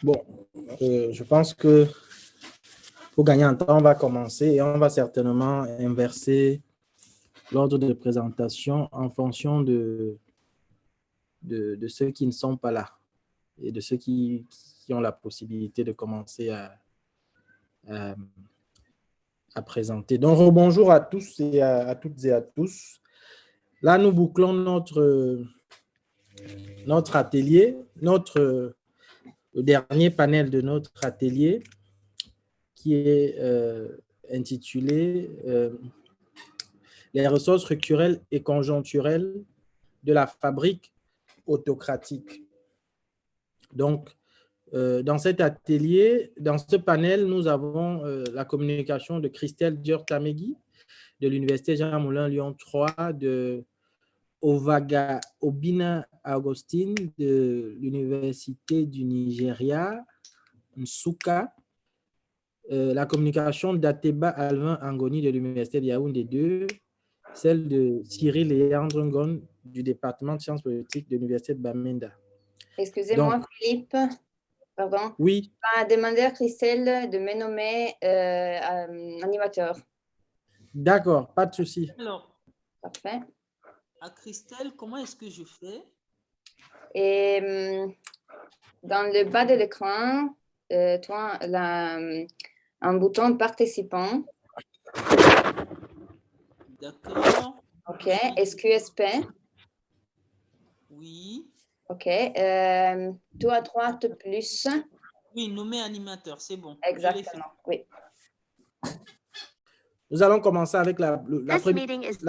Bon, je pense que pour gagner en temps, on va commencer et on va certainement inverser l'ordre de présentation en fonction de ceux qui ne sont pas là et de ceux qui ont la possibilité de commencer à présenter. Donc, bonjour à tous et à toutes et à tous. Là, nous bouclons notre atelier, le dernier panel de notre atelier qui est intitulé Les ressources structurelles et conjoncturelles de la fabrique autocratique. Donc, dans cet atelier, dans ce panel, nous avons la communication de Christelle Dior-Tamegui de l'Université Jean Moulin Lyon 3, de Ovaga Obina Augustine de l'Université du Nigeria, Nsukka, la communication d'Ateba Alvin Angoni de l'Université de Yaoundé 2, celle de Cyril Léandre Ngon du département de sciences politiques de l'Université de Bamenda. Excusez-moi, Philippe. Pardon. Oui. Je vais demander à Christelle de me nommer animateur. D'accord, pas de souci. Alors, parfait. À Christelle, comment est-ce que je fais? Et dans le bas de l'écran, toi, un bouton participant. D'accord. OK. SQSP. Oui. OK. Tout à droite plus. Oui, nommer animateur, c'est bon. Exactement, oui. Nous allons commencer avec la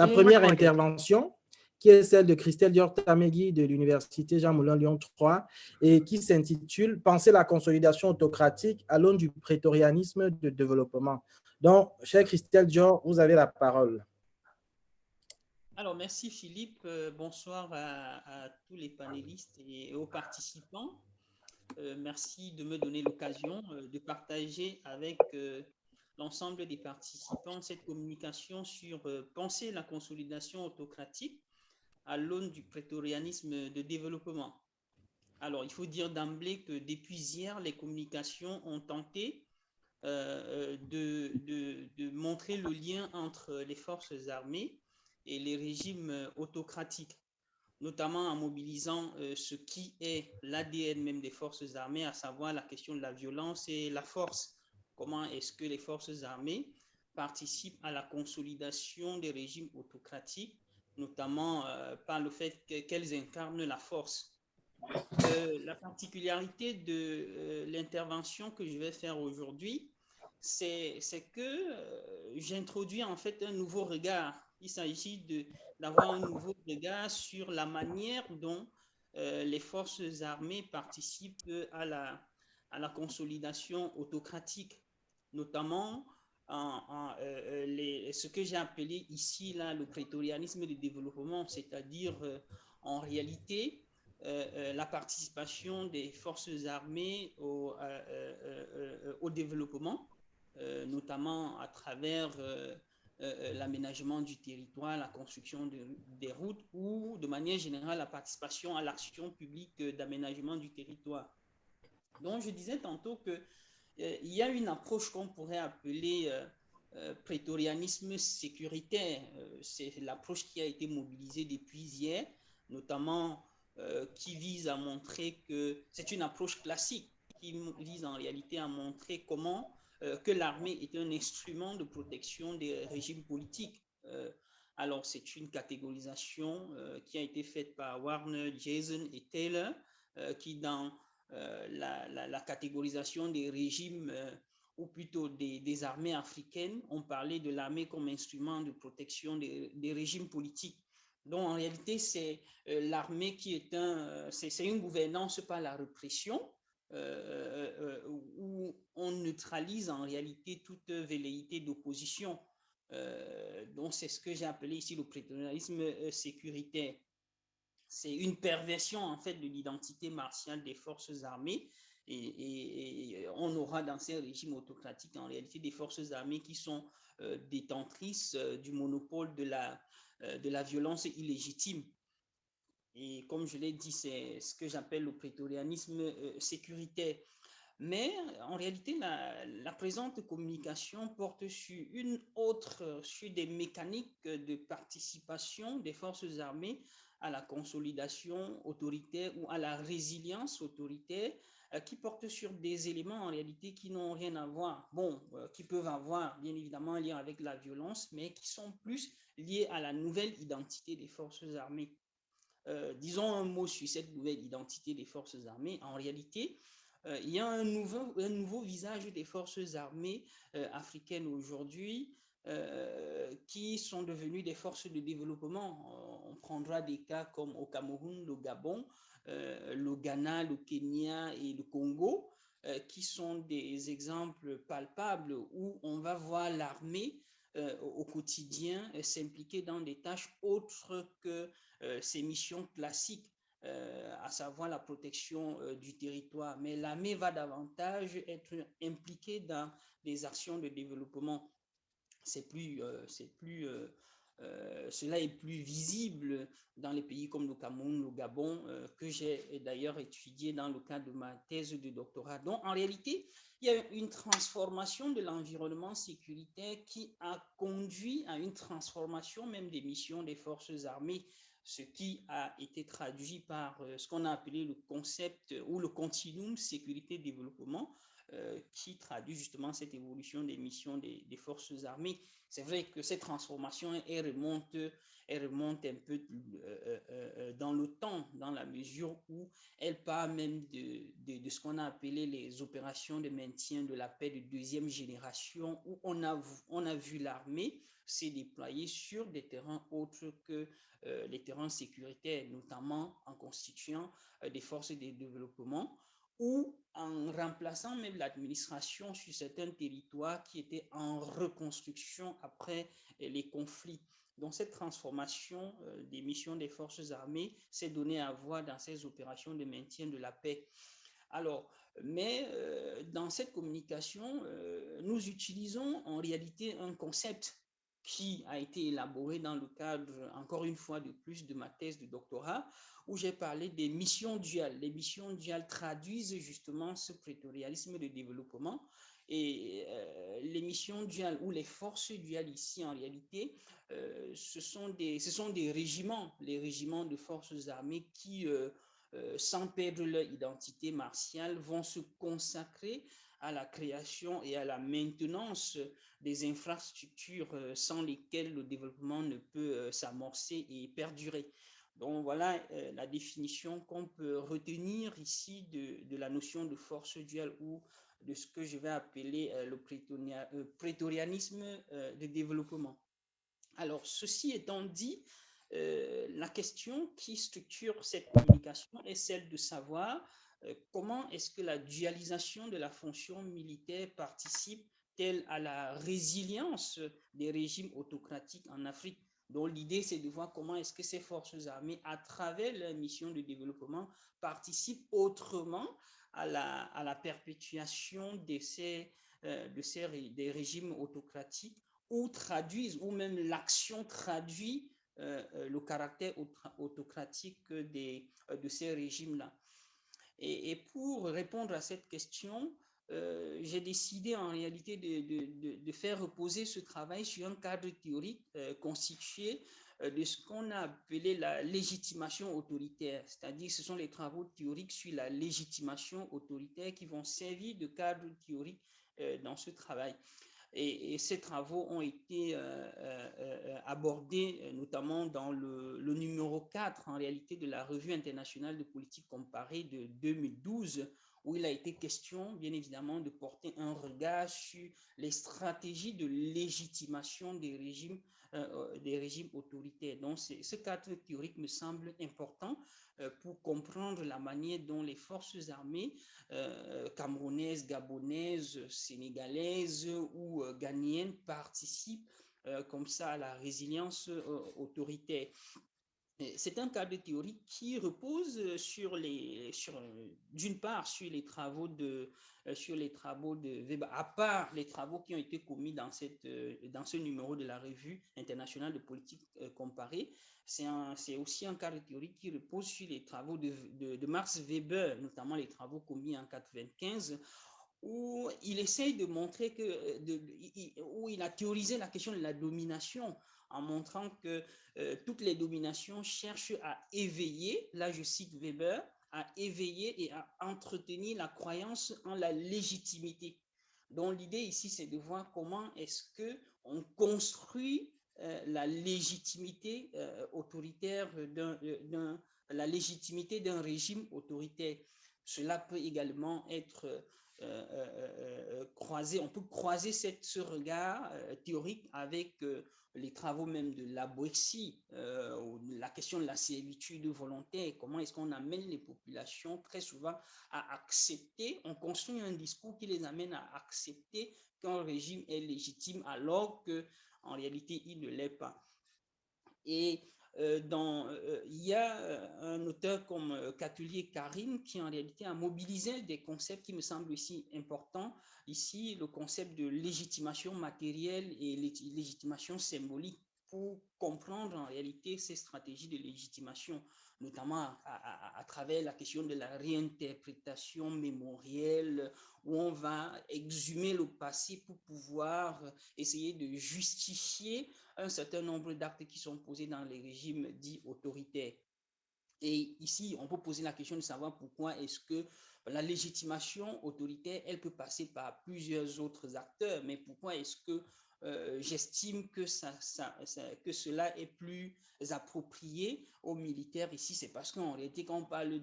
première intervention, qui est celle de Christelle Dior-Tamegui de l'Université Jean Moulin Lyon 3 et qui s'intitule « Penser la consolidation autocratique à l'aune du prétorianisme de développement ». Donc, chère Christelle Dior, vous avez la parole. Alors, merci Philippe. Bonsoir à tous les panélistes et aux participants. Merci de me donner l'occasion de partager avec l'ensemble des participants cette communication sur penser la consolidation autocratique à l'aune du prétorianisme de développement. Alors, il faut dire d'emblée que depuis hier, les communications ont tenté de montrer le lien entre les forces armées et les régimes autocratiques, notamment en mobilisant ce qui est l'ADN même des forces armées, à savoir la question de la violence et la force. Comment est-ce que les forces armées participent à la consolidation des régimes autocratiques, notamment par le fait qu'elles incarnent la force. La particularité de l'intervention que je vais faire aujourd'hui, c'est que j'introduis en fait un nouveau regard. Il s'agit d'avoir un nouveau regard sur la manière dont les forces armées participent à la consolidation autocratique, notamment ce que j'ai appelé ici là, le prétorianisme de développement, c'est-à-dire en réalité la participation des forces armées au développement, notamment à travers l'aménagement du territoire, la construction des routes ou de manière générale la participation à l'action publique d'aménagement du territoire. Donc je disais tantôt que il y a une approche qu'on pourrait appeler prétorianisme sécuritaire. C'est l'approche qui a été mobilisée depuis hier, notamment qui vise à montrer que c'est une approche classique qui vise en réalité à montrer comment que l'armée est un instrument de protection des régimes politiques. Alors, c'est une catégorisation qui a été faite par Warner, Jason et Taylor, qui dans la catégorisation des régimes ou plutôt des armées africaines, ont parlé de l'armée comme instrument de protection des régimes politiques. Donc, en réalité, c'est l'armée qui est c'est une gouvernance par la répression où on neutralise en réalité toute velléité d'opposition. Donc, c'est ce que j'ai appelé ici le prétorianisme sécuritaire. C'est une perversion, en fait, de l'identité martiale des forces armées Et on aura dans ces régimes autocratiques en réalité des forces armées qui sont détentrices du monopole de la violence illégitime. Et comme je l'ai dit, c'est ce que j'appelle le prétorianisme sécuritaire. Mais en réalité, la présente communication porte sur des mécaniques de participation des forces armées à la consolidation autoritaire ou à la résilience autoritaire, qui portent sur des éléments en réalité qui n'ont rien à voir, qui peuvent avoir bien évidemment un lien avec la violence, mais qui sont plus liés à la nouvelle identité des forces armées. Disons un mot sur cette nouvelle identité des forces armées. En réalité, il y a un nouveau visage des forces armées africaines aujourd'hui qui sont devenues des forces de développement. On prendra des cas comme au Cameroun, le Gabon, le Ghana, le Kenya et le Congo, qui sont des exemples palpables où on va voir l'armée au quotidien s'impliquer dans des tâches autres que ses missions classiques, à savoir la protection du territoire. Mais l'armée va davantage être impliquée dans des actions de développement. Cela est plus visible dans les pays comme le Cameroun, le Gabon, que j'ai d'ailleurs étudié dans le cadre de ma thèse de doctorat. Donc, en réalité, il y a une transformation de l'environnement sécuritaire qui a conduit à une transformation même des missions des forces armées, ce qui a été traduit par ce qu'on a appelé le concept ou le continuum sécurité-développement, qui traduit justement cette évolution des missions des forces armées. C'est vrai que cette transformation, elle remonte un peu dans le temps, dans la mesure où elle part même de ce qu'on a appelé les opérations de maintien de la paix de deuxième génération, où on a vu l'armée s'est déployée sur des terrains autres que les terrains sécuritaires, notamment en constituant des forces de développement ou en remplaçant même l'administration sur certains territoires qui étaient en reconstruction après les conflits. Donc cette transformation des missions des forces armées s'est donnée à voir dans ces opérations de maintien de la paix. Alors, mais dans cette communication, nous utilisons en réalité un concept qui a été élaboré dans le cadre, encore une fois de plus, de ma thèse de doctorat, où j'ai parlé des missions duales. Les missions duales traduisent justement ce prétorialisme de développement. Et les missions duales ou les forces duales ici, en réalité, ce sont des régiments, les régiments de forces armées qui, sans perdre leur identité martiale, vont se consacrer à la création et à la maintenance des infrastructures sans lesquelles le développement ne peut s'amorcer et perdurer. Donc voilà la définition qu'on peut retenir ici de la notion de force duale ou de ce que je vais appeler le prétorianisme de développement. Alors, ceci étant dit, la question qui structure cette communication est celle de savoir comment est-ce que la dualisation de la fonction militaire participe-t-elle à la résilience des régimes autocratiques en Afrique. Donc, l'idée, c'est de voir comment est-ce que ces forces armées, à travers leur mission de développement, participent autrement à la perpétuation des régimes autocratiques ou traduisent, ou même l'action traduit le caractère autocratique de ces régimes-là. Et pour répondre à cette question, j'ai décidé en réalité de faire reposer ce travail sur un cadre théorique constitué de ce qu'on a appelé la légitimation autoritaire, c'est-à-dire ce sont les travaux théoriques sur la légitimation autoritaire qui vont servir de cadre théorique dans ce travail. Et ces travaux ont été abordés notamment dans le numéro 4 en réalité de la Revue internationale de politique comparée de 2012, où il a été question bien évidemment de porter un regard sur les stratégies de légitimation des régimes autoritaires. Donc ce cadre théorique me semble important pour comprendre la manière dont les forces armées camerounaises, gabonaises, sénégalaises ou ghanéennes participent comme ça à la résilience autoritaire. C'est un cadre théorique qui repose d'une part sur les travaux de Weber, à part les travaux qui ont été commis dans ce numéro de la Revue internationale de politique comparée. C'est aussi un cadre théorique qui repose sur les travaux de Max Weber, notamment les travaux commis en 1995, où il essaye de montrer où il a théorisé la question de la domination en montrant que toutes les dominations cherchent à éveiller, là je cite Weber, à éveiller et à entretenir la croyance en la légitimité. Donc l'idée ici, c'est de voir comment est-ce qu'on construit la légitimité autoritaire la légitimité d'un régime autoritaire. Cela peut également être croiser, on peut croiser ce regard théorique avec les travaux même de la Boétie, la question de la servitude volontaire, comment est-ce qu'on amène les populations très souvent à accepter, on construit un discours qui les amène à accepter qu'un régime est légitime alors qu'en réalité il ne l'est pas. Et il y a un auteur comme Catulier Karim qui en réalité a mobilisé des concepts qui me semblent aussi importants. Ici, le concept de légitimation matérielle et légitimation symbolique pour comprendre en réalité ces stratégies de légitimation, notamment à travers la question de la réinterprétation mémorielle, où on va exhumer le passé pour pouvoir essayer de justifier un certain nombre d'actes qui sont posés dans les régimes dits autoritaires. Et ici, on peut poser la question de savoir pourquoi est-ce que la légitimation autoritaire, elle peut passer par plusieurs autres acteurs, mais pourquoi est-ce que j'estime que cela est plus approprié aux militaires ici? C'est parce qu'en réalité, quand on parle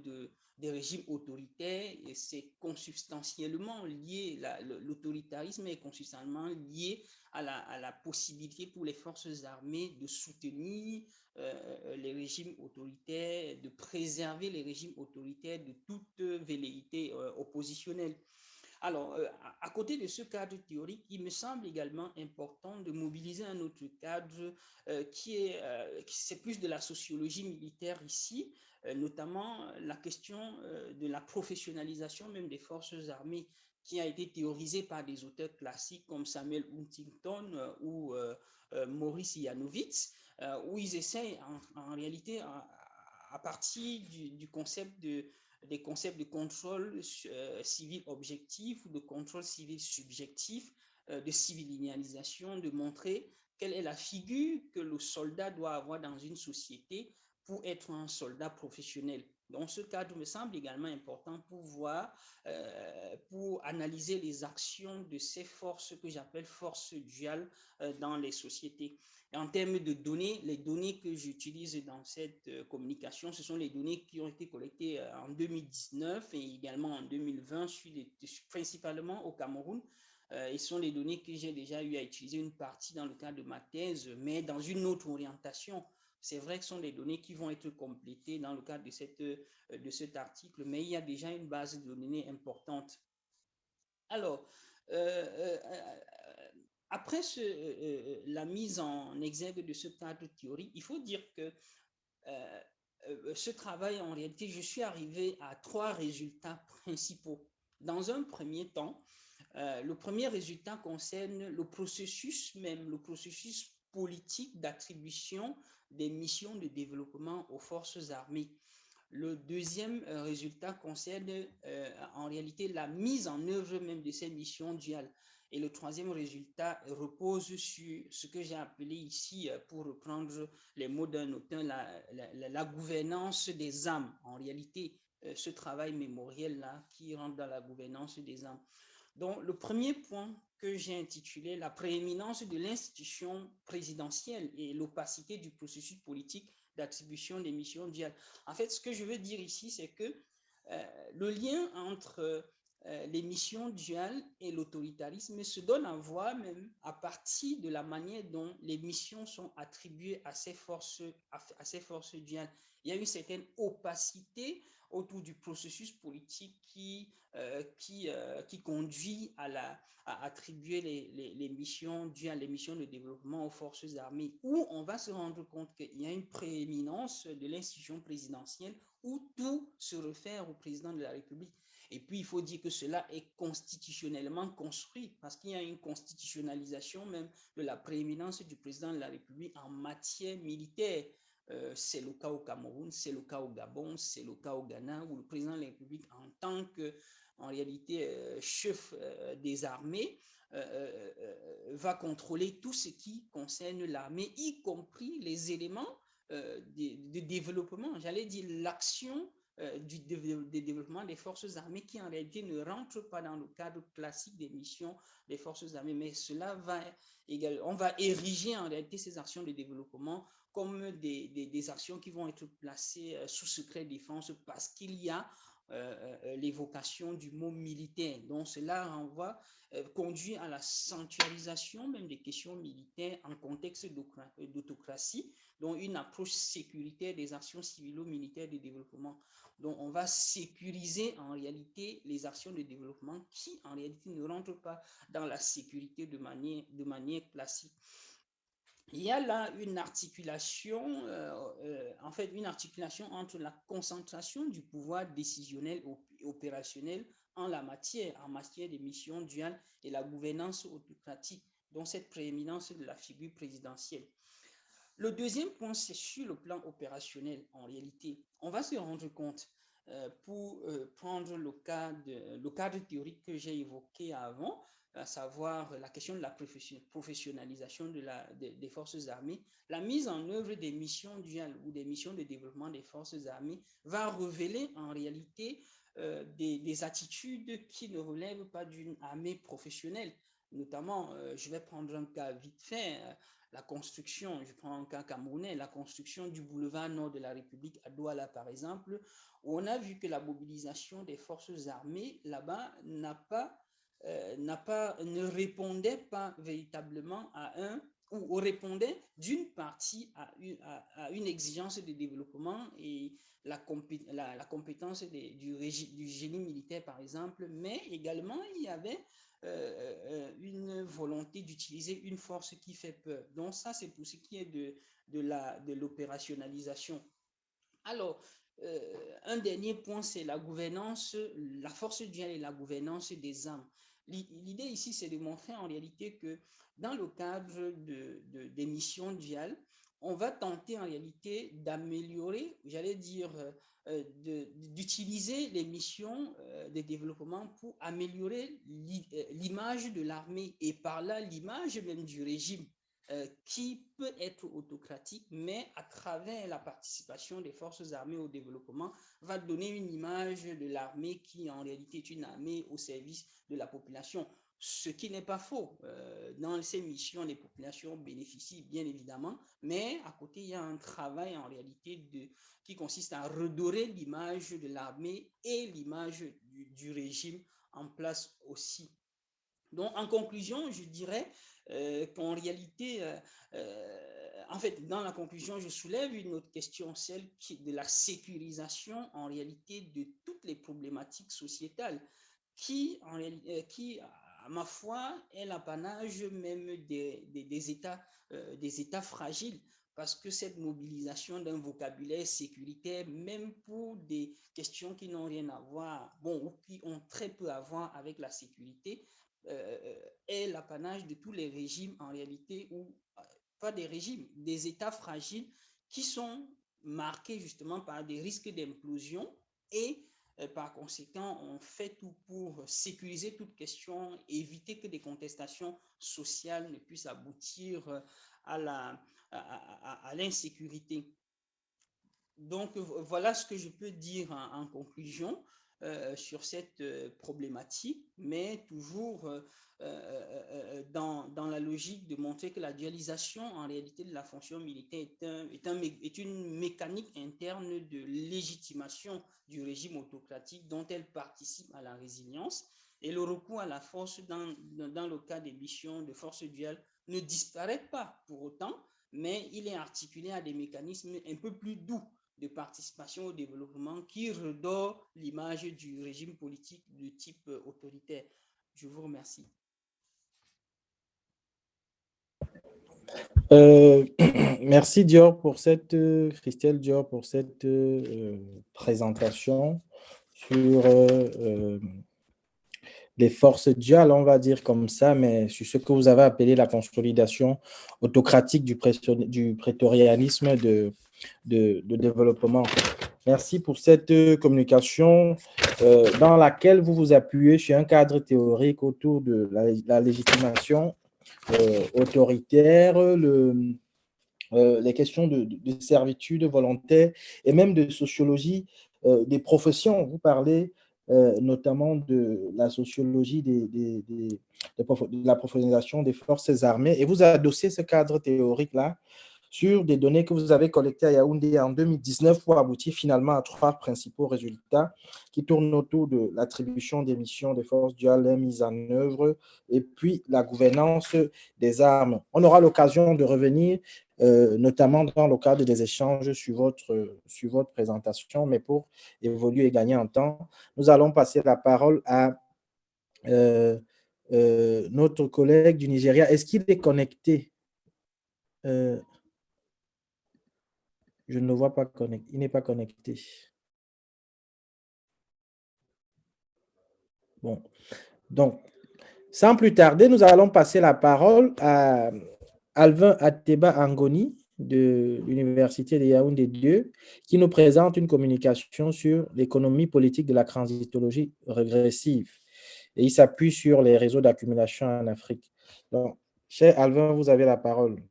des régimes autoritaires, c'est consubstantiellement lié, l'autoritarisme est consubstantiellement lié à la possibilité pour les forces armées de soutenir les régimes autoritaires, de préserver les régimes autoritaires de toute velléité oppositionnelle. Alors, à côté de ce cadre théorique, il me semble également important de mobiliser un autre cadre c'est plus de la sociologie militaire ici, notamment la question de la professionnalisation même des forces armées qui a été théorisée par des auteurs classiques comme Samuel Huntington ou Maurice Janowitz, où ils essayent en réalité à partir du concept des concepts de contrôle civil objectif ou de contrôle civil subjectif, de civilisation, de montrer quelle est la figure que le soldat doit avoir dans une société pour être un soldat professionnel. Donc, ce cadre me semble également important pour voir, pour analyser les actions de ces forces que j'appelle forces duales dans les sociétés. Et en termes de données, les données que j'utilise dans cette communication, ce sont les données qui ont été collectées en 2019 et également en 2020, principalement au Cameroun. Et ce sont les données que j'ai déjà eu à utiliser une partie dans le cadre de ma thèse, mais dans une autre orientation. C'est vrai que ce sont des données qui vont être complétées dans le cadre de cet article, mais il y a déjà une base de données importante. Alors, après la mise en exergue de ce cadre théorique, il faut dire que ce travail, en réalité, je suis arrivé à 3 résultats principaux. Dans un premier temps, le premier résultat concerne le processus politique d'attribution des missions de développement aux forces armées. Le deuxième résultat concerne en réalité la mise en œuvre même de ces missions duales. Et le troisième résultat repose sur ce que j'ai appelé ici, pour reprendre les mots d'un auteur, la gouvernance des âmes. En réalité, ce travail mémoriel-là qui rentre dans la gouvernance des âmes. Donc, le premier point que j'ai intitulé « La prééminence de l'institution présidentielle et l'opacité du processus politique d'attribution des missions duales ». En fait, ce que je veux dire ici, c'est que le lien entre les missions duales et l'autoritarisme se donnent à voir même à partir de la manière dont les missions sont attribuées à ces forces duales. Il y a une certaine opacité autour du processus politique qui conduit à attribuer les missions duales, les missions de développement aux forces armées, où on va se rendre compte qu'il y a une prééminence de l'institution présidentielle où tout se réfère au président de la République. Et puis, il faut dire que cela est constitutionnellement construit parce qu'il y a une constitutionnalisation même de la prééminence du président de la République en matière militaire. C'est le cas au Cameroun, c'est le cas au Gabon, c'est le cas au Ghana, où le président de la République, en tant que, en réalité, chef des armées, va contrôler tout ce qui concerne l'armée, y compris les éléments de développement, j'allais dire l'action du développement des forces armées qui en réalité ne rentre pas dans le cadre classique des missions des forces armées, mais cela va également, on va ériger en réalité ces actions de développement comme des actions qui vont être placées sous secret défense parce qu'il y a l'évocation du mot militaire. Donc cela renvoie, conduit à la sanctuarisation même des questions militaires en contexte d'autocratie, dont une approche sécuritaire des actions civilo-militaires de développement. Donc, on va sécuriser en réalité les actions de développement qui, en réalité, ne rentrent pas dans la sécurité de manière classique. Il y a là une articulation, en fait, une articulation entre la concentration du pouvoir décisionnel et opérationnel en matière des missions duales et la gouvernance autocratique, dont cette prééminence de la figure présidentielle. Le deuxième point, c'est sur le plan opérationnel, en réalité. On va se rendre compte, pour prendre le cadre théorique que j'ai évoqué avant, à savoir la question de la professionnalisation des forces armées, la mise en œuvre des missions duales ou des missions de développement des forces armées va révéler en réalité des attitudes qui ne relèvent pas d'une armée professionnelle. Notamment, je vais prendre un cas vite fait, la construction, je prends un cas camerounais, la construction du boulevard nord de la République à Douala, par exemple, où on a vu que la mobilisation des forces armées là-bas ne répondait pas véritablement ou répondait d'une partie à une exigence de développement et la compétence du génie militaire, par exemple, mais également il y avait une volonté d'utiliser une force qui fait peur. Donc ça, c'est pour ce qui est de l'opérationnalisation. Alors, un dernier point, c'est la gouvernance, la force duale et la gouvernance des armes. L'idée ici, c'est de montrer en réalité que dans le cadre des missions duales, on va tenter en réalité d'améliorer, j'allais dire, d'utiliser les missions de développement pour améliorer l'image de l'armée et par là l'image même du régime qui peut être autocratique, mais à travers la participation des forces armées au développement, va donner une image de l'armée qui en réalité est une armée au service de la population. Ce qui n'est pas faux. Dans ces missions, les populations bénéficient bien évidemment, mais à côté, il y a un travail en réalité qui consiste à redorer l'image de l'armée et l'image du régime en place aussi. Donc, en conclusion, je dirais qu'en réalité, en fait, dans la conclusion, je soulève une autre question, celle de la sécurisation en réalité de toutes les problématiques sociétales qui, à ma foi, est l'apanage même des États fragiles. Parce que cette mobilisation d'un vocabulaire sécuritaire, même pour des questions qui n'ont rien à voir, bon, ou qui ont très peu à voir avec la sécurité, est l'apanage de tous les régimes en réalité, ou pas des régimes, des États fragiles qui sont marqués justement par des risques d'implosion et par conséquent, on fait tout pour sécuriser toute question, éviter que des contestations sociales ne puissent aboutir à l'insécurité. Donc, voilà ce que je peux dire en conclusion sur cette problématique, mais toujours dans la logique de montrer que la dualisation en réalité de la fonction militaire est une mécanique interne de légitimation du régime autocratique dont elle participe à la résilience. Et le recours à la force dans le cas des missions de force duale ne disparaît pas pour autant, mais il est articulé à des mécanismes un peu plus doux de participation au développement qui redore l'image du régime politique de type autoritaire. Je vous remercie. Merci Dior pour cette, Christelle Dior pour cette présentation sur les forces duales, on va dire comme ça, mais sur ce que vous avez appelé la consolidation autocratique du prétorianisme de développement. Merci pour cette communication dans laquelle vous vous appuyez sur un cadre théorique autour de la légitimation autoritaire, les questions de servitude volontaire et même de sociologie des professions. Vous parlez notamment de la sociologie de la professionnalisation des forces armées et vous adossez ce cadre théorique-là sur des données que vous avez collectées à Yaoundé en 2019 pour aboutir finalement à 3 principaux résultats qui tournent autour de l'attribution des missions des forces duales, leur mise en œuvre et puis la gouvernance des armes. On aura l'occasion de revenir notamment dans le cadre des échanges sur votre présentation, mais pour évoluer et gagner en temps, nous allons passer la parole à notre collègue du Nigeria. Est-ce qu'il est connecté? Je ne le vois pas connecté. Il n'est pas connecté. Bon. Donc, sans plus tarder, nous allons passer la parole à Alvin Ateba Angoni de l'Université de Yaoundé 2 qui nous présente une communication sur l'économie politique de la transitologie régressive. Et il s'appuie sur les réseaux d'accumulation en Afrique. Donc, cher Alvin, vous avez la parole.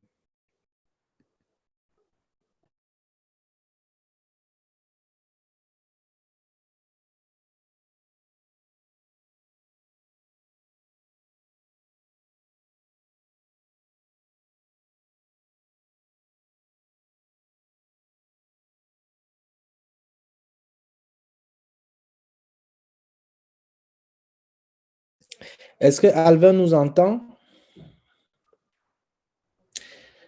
Est-ce que Alvin nous entend?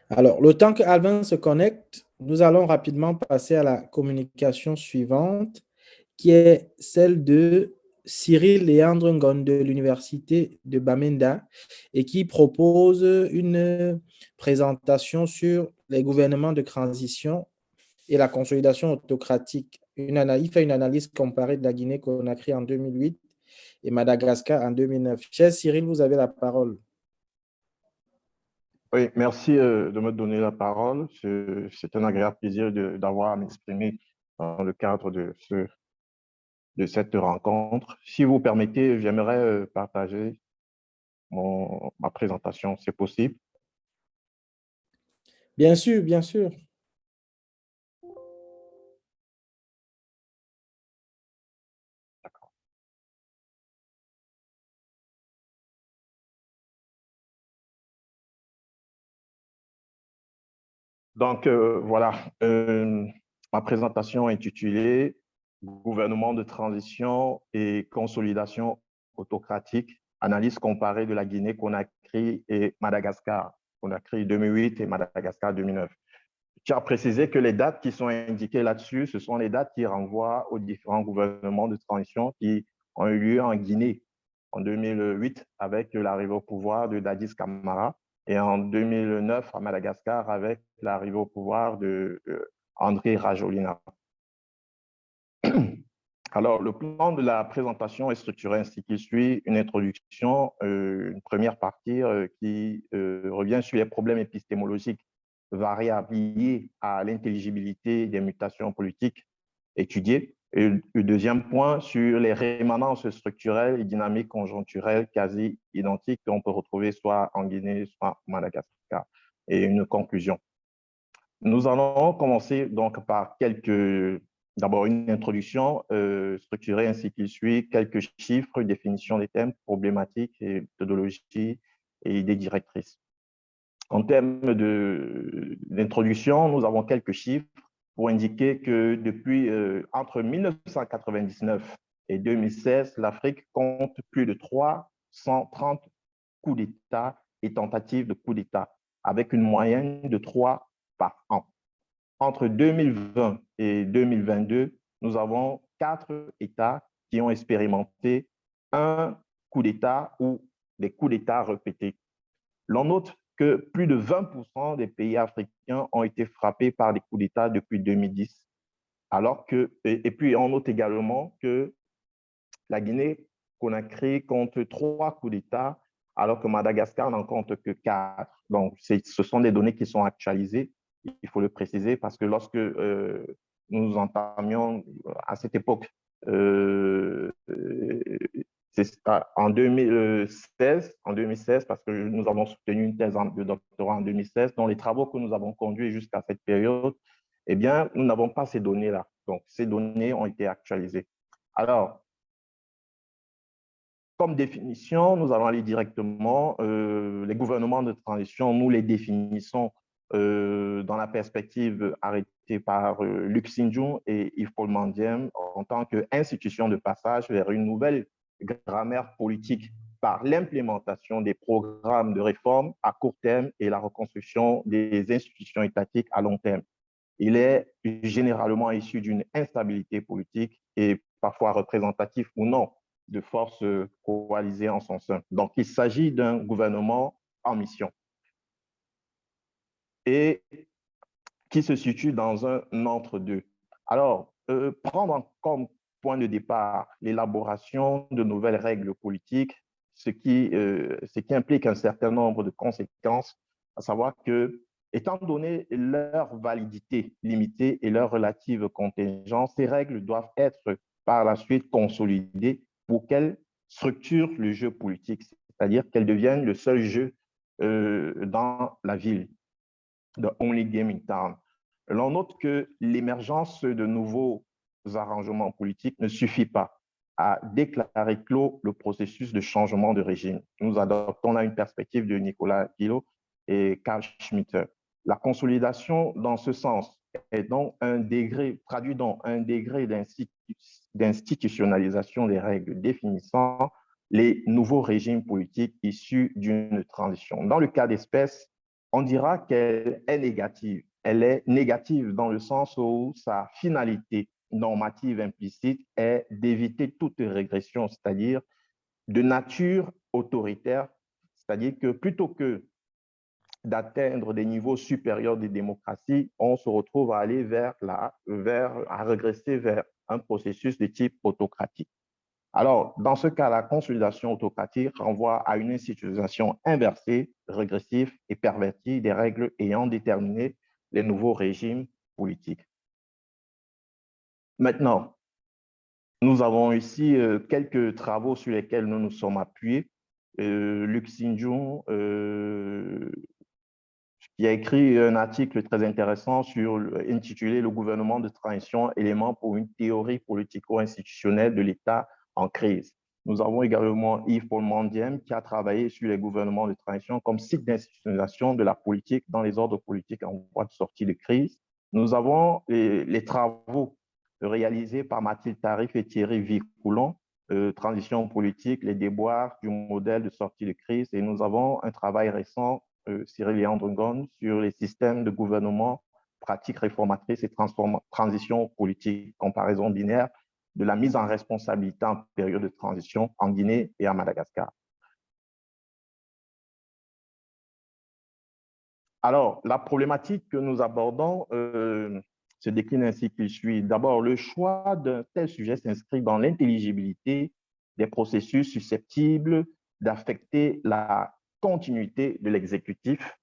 Alors, le temps que Alvin se connecte, nous allons rapidement passer à la communication suivante, qui est celle de Cyril Léandre Ngon de l'Université de Bamenda et qui propose une présentation sur les gouvernements de transition et la consolidation autocratique. Il fait une analyse comparée de la Guinée-Conakry en 2008 et Madagascar en 2009. Cher Cyril, vous avez la parole. Oui, merci de me donner la parole. C'est un agréable plaisir d'avoir à m'exprimer dans le cadre de cette rencontre. Si vous permettez, j'aimerais partager ma présentation, c'est possible? Bien sûr, bien sûr. Donc, voilà, ma présentation intitulée « Gouvernement de transition et consolidation autocratique, analyse comparée de la Guinée-Conakry et Madagascar, Conakry 2008 et Madagascar 2009 ». Je tiens à préciser que les dates qui sont indiquées là-dessus, ce sont les dates qui renvoient aux différents gouvernements de transition qui ont eu lieu en Guinée en 2008 avec l'arrivée au pouvoir de Dadis Camara et en 2009 à Madagascar avec l'arrivée au pouvoir de André Rajoelina. Alors, le plan de la présentation est structuré ainsi qu'il suit: une introduction, une première partie qui revient sur les problèmes épistémologiques variables liées à l'intelligibilité des mutations politiques étudiées. Et le deuxième point sur les rémanences structurelles et dynamiques conjoncturelles quasi identiques qu'on peut retrouver soit en Guinée, soit au Madagascar. Et une conclusion. Nous allons commencer donc par d'abord une introduction structurée ainsi qu'il suit, quelques chiffres, définition des thèmes, problématiques et méthodologies et des directrices. En termes d'introduction, nous avons quelques chiffres pour indiquer que depuis entre 1999 et 2016, l'Afrique compte plus de 330 coups d'État et tentatives de coups d'État, avec une moyenne de 3 par an. Entre 2020 et 2022, nous avons 4 États qui ont expérimenté un coup d'État ou des coups d'État répétés. L'on note que plus de 20% des pays africains ont été frappés par des coups d'État depuis 2010. Alors que, et puis on note également que la Guinée-Conakry compte 3 coups d'État, alors que Madagascar n'en compte que 4. Donc, ce sont des données qui sont actualisées, il faut le préciser, parce que lorsque nous entamions à cette époque, en 2016, parce que nous avons soutenu une thèse de doctorat en 2016, dans les travaux que nous avons conduits jusqu'à cette période, eh bien, nous n'avons pas ces données-là. Donc, ces données ont été actualisées. Alors, comme définition, nous allons aller directement. Les gouvernements de transition, nous les définissons dans la perspective arrêtée par Luc Sinjun et Yves-Paul Mandiem en tant qu'institution de passage vers une nouvelle grammaire politique par l'implémentation des programmes de réforme à court terme et la reconstruction des institutions étatiques à long terme. Il est généralement issu d'une instabilité politique et parfois représentatif ou non de forces coalisées en son sein. Donc, il s'agit d'un gouvernement en mission et qui se situe dans un entre-deux. Alors, prendre comme point de départ l'élaboration de nouvelles règles politiques, ce qui implique un certain nombre de conséquences, à savoir que, étant donné leur validité limitée et leur relative contingence, ces règles doivent être par la suite consolidées pour qu'elles structurent le jeu politique, c'est-à-dire qu'elles deviennent le seul jeu dans la ville, the only game in town. L'on note que l'émergence de nouveaux arrangements politiques ne suffit pas à déclarer clos le processus de changement de régime. Nous adoptons là une perspective de Nicolas Guillot et Carl Schmitter. La consolidation dans ce sens est donc traduit dans un degré d'institutionnalisation des règles définissant les nouveaux régimes politiques issus d'une transition. Dans le cas d'espèce, on dira qu'elle est négative. Elle est négative dans le sens où sa finalité normative implicite est d'éviter toute régression, c'est-à-dire de nature autoritaire, c'est-à-dire que plutôt que d'atteindre des niveaux supérieurs de démocratie, on se retrouve à aller à régresser vers un processus de type autocratique. Alors, dans ce cas, la consolidation autocratique renvoie à une institutionnalisation inversée, régressive et pervertie des règles ayant déterminé les nouveaux régimes politiques. Maintenant, nous avons ici quelques travaux sur lesquels nous nous sommes appuyés. Luc Sinjun, qui a écrit un article très intéressant intitulé « Le gouvernement de transition, éléments pour une théorie politico-institutionnelle de l'État en crise ». Nous avons également Yves-Paul Mandiem qui a travaillé sur les gouvernements de transition comme site d'institutionnalisation de la politique dans les ordres politiques en voie de sortie de crise. Nous avons les travaux réalisés par Mathilde Tarif et Thierry Vicoulon, transition politique, les déboires du modèle de sortie de crise. Et nous avons un travail récent, Cyril Léandre Ngone, sur les systèmes de gouvernement, pratiques réformatrices et transition politique, comparaison binaire de la mise en responsabilité en période de transition en Guinée et à Madagascar. Alors, la problématique que nous abordons se décline ainsi qu'il suit. D'abord, le choix d'un tel sujet s'inscrit dans l'intelligibilité des processus susceptibles d'affecter la continuité de l'exécutif,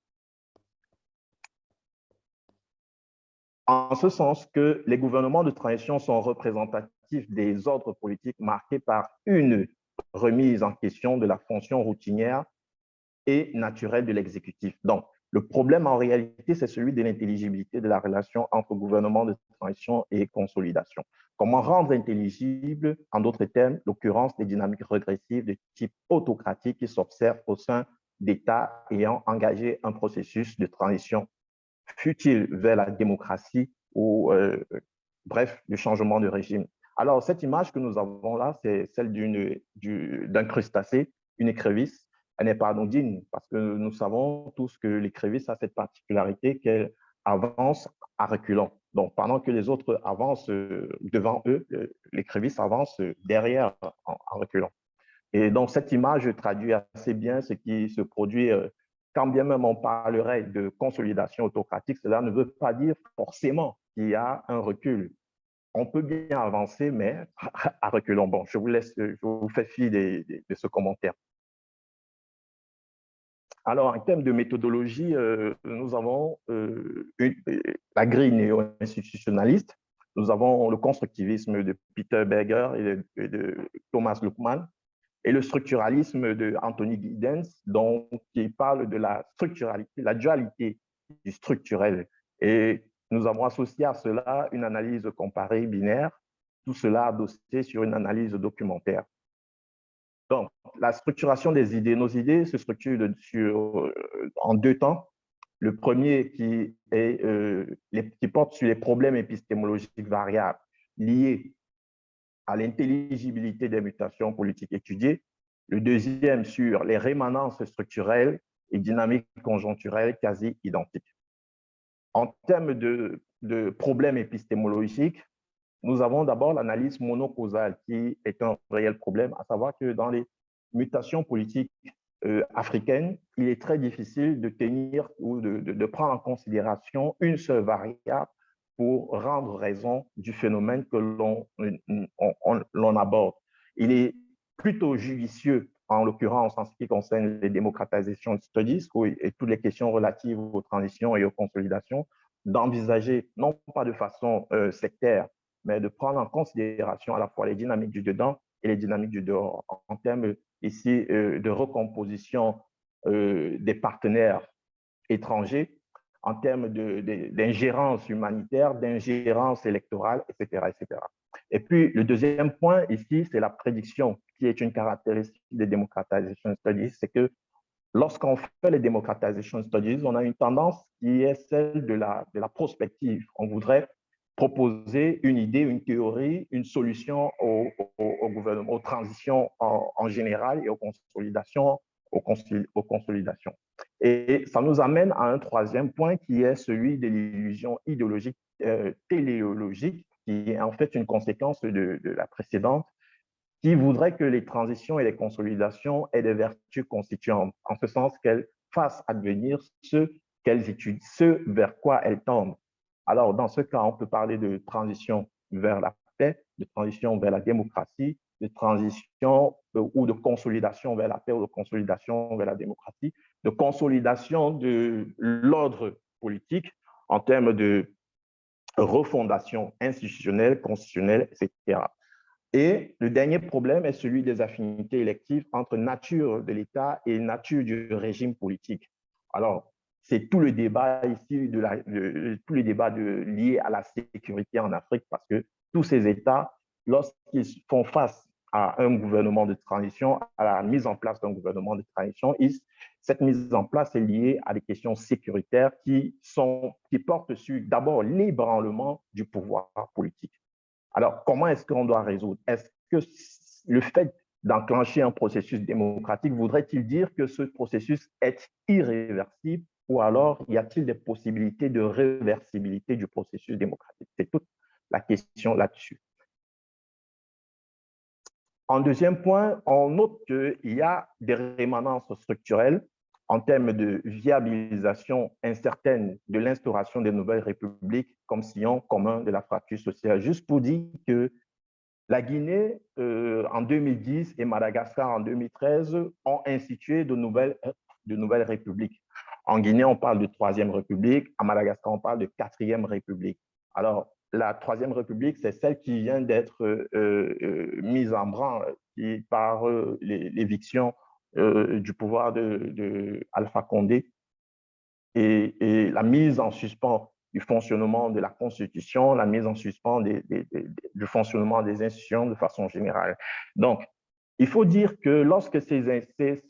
en ce sens que les gouvernements de transition sont représentatifs des ordres politiques marqués par une remise en question de la fonction routinière et naturelle de l'exécutif. Donc, le problème en réalité, c'est celui de l'intelligibilité de la relation entre gouvernement de transition et consolidation. Comment rendre intelligible, en d'autres termes, l'occurrence des dynamiques régressives de type autocratique qui s'observent au sein d'États ayant engagé un processus de transition, fût-il vers la démocratie ou, bref, le changement de régime. Alors, cette image que nous avons là, c'est celle d'un crustacé, une écrevisse. Elle n'est pas anodine parce que nous savons tous que l'écrevisse a cette particularité qu'elle avance à reculons. Donc, pendant que les autres avancent devant eux, l'écrevisse avance derrière en reculant. Et donc, cette image traduit assez bien ce qui se produit. Quand bien même on parlerait de consolidation autocratique, cela ne veut pas dire forcément qu'il y a un recul. On peut bien avancer, mais à reculons. Bon, je vous fais fi de ce commentaire. Alors, en termes de méthodologie, nous avons la grille néo-institutionnaliste, nous avons le constructivisme de Peter Berger et de Thomas Luckmann, et le structuralisme de Anthony Giddens, qui parle de la structuralité, la dualité du structurel. Et nous avons associé à cela une analyse comparée binaire, tout cela adossé sur une analyse documentaire. Donc, la structuration des idées. Nos idées se structurent en deux temps. Le premier qui porte sur les problèmes épistémologiques variables liés à l'intelligibilité des mutations politiques étudiées. Le deuxième sur les rémanences structurelles et dynamiques conjoncturelles quasi identiques. En termes de problèmes épistémologiques, nous avons d'abord l'analyse monocausale qui est un réel problème, à savoir que dans les mutations politiques africaines, il est très difficile de tenir ou de prendre en considération une seule variable pour rendre raison du phénomène que l'on aborde. Il est plutôt judicieux, en l'occurrence en ce qui concerne les démocratisation studies et toutes les questions relatives aux transitions et aux consolidations, d'envisager, non pas de façon sectaire, mais de prendre en considération à la fois les dynamiques du dedans et les dynamiques du dehors, en termes ici de recomposition des partenaires étrangers, en termes d'ingérence humanitaire, d'ingérence électorale, etc., etc. Et puis, le deuxième point ici, c'est la prédiction, qui est une caractéristique des democratization studies, c'est que lorsqu'on fait les democratization studies, on a une tendance qui est celle de la prospective. On voudrait proposer une idée, une théorie, une solution au gouvernement, aux transitions en général et aux consolidations. Et ça nous amène à un troisième point qui est celui de l'illusion idéologique téléologique, qui est en fait une conséquence de la précédente, qui voudrait que les transitions et les consolidations aient des vertus constituantes, en ce sens qu'elles fassent advenir ce qu'elles étudient, ce vers quoi elles tendent. Alors, dans ce cas, on peut parler de transition vers la paix, de transition vers la démocratie, de transition ou de consolidation vers la paix ou de consolidation vers la démocratie, de consolidation de l'ordre politique en termes de refondation institutionnelle, constitutionnelle, etc. Et le dernier problème est celui des affinités électives entre nature de l'État et nature du régime politique. Alors, c'est tout le débat ici, tous les débats liés à la sécurité en Afrique, parce que tous ces États, lorsqu'ils font face à un gouvernement de transition, à la mise en place d'un gouvernement de transition, cette mise en place est liée à des questions sécuritaires qui portent sur d'abord l'ébranlement du pouvoir politique. Alors, comment est-ce qu'on doit résoudre? Est-ce que le fait d'enclencher un processus démocratique voudrait-il dire que ce processus est irréversible ou alors y a-t-il des possibilités de réversibilité du processus démocratique? C'est toute la question là-dessus. En deuxième point, on note qu'il y a des rémanences structurelles en termes de viabilisation incertaine de l'instauration des nouvelles républiques comme sillon commun de la fracture sociale. Juste pour dire que la Guinée, en 2010 et Madagascar en 2013 ont institué de nouvelles républiques. En Guinée, on parle de Troisième République. À Madagascar, on parle de Quatrième République. Alors, la Troisième République, c'est celle qui vient d'être mise en branle par l'éviction du pouvoir de Alpha Condé et la mise en suspens du fonctionnement de la Constitution, la mise en suspens du fonctionnement des institutions de façon générale. Donc, Il faut dire que lorsque ces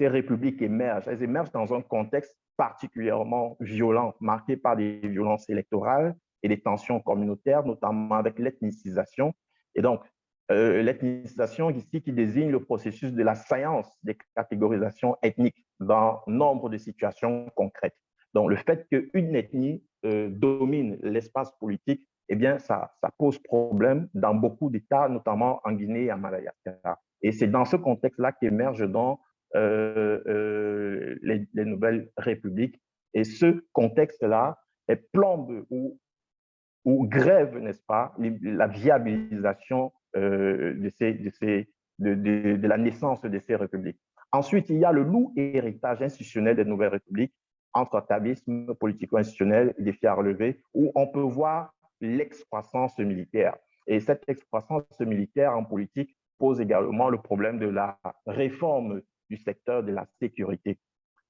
républiques émergent, elles émergent dans un contexte particulièrement violent, marqué par des violences électorales et des tensions communautaires, notamment avec l'ethnicisation. Et donc, l'ethnicisation ici qui désigne le processus de la science des catégorisations ethniques dans nombre de situations concrètes. Donc, le fait qu'une ethnie domine l'espace politique, eh bien, ça pose problème dans beaucoup d'États, notamment en Guinée et à Madagascar. Et c'est dans ce contexte-là qu'émergent donc les nouvelles républiques. Et ce contexte-là plombe ou grève, n'est-ce pas, la viabilisation de la naissance de ces républiques. Ensuite, il y a le lourd héritage institutionnel des nouvelles républiques entre atavisme politico-institutionnel et défis à relever, où on peut voir l'excroissance militaire. Et cette excroissance militaire en politique pose également le problème de la réforme du secteur de la sécurité.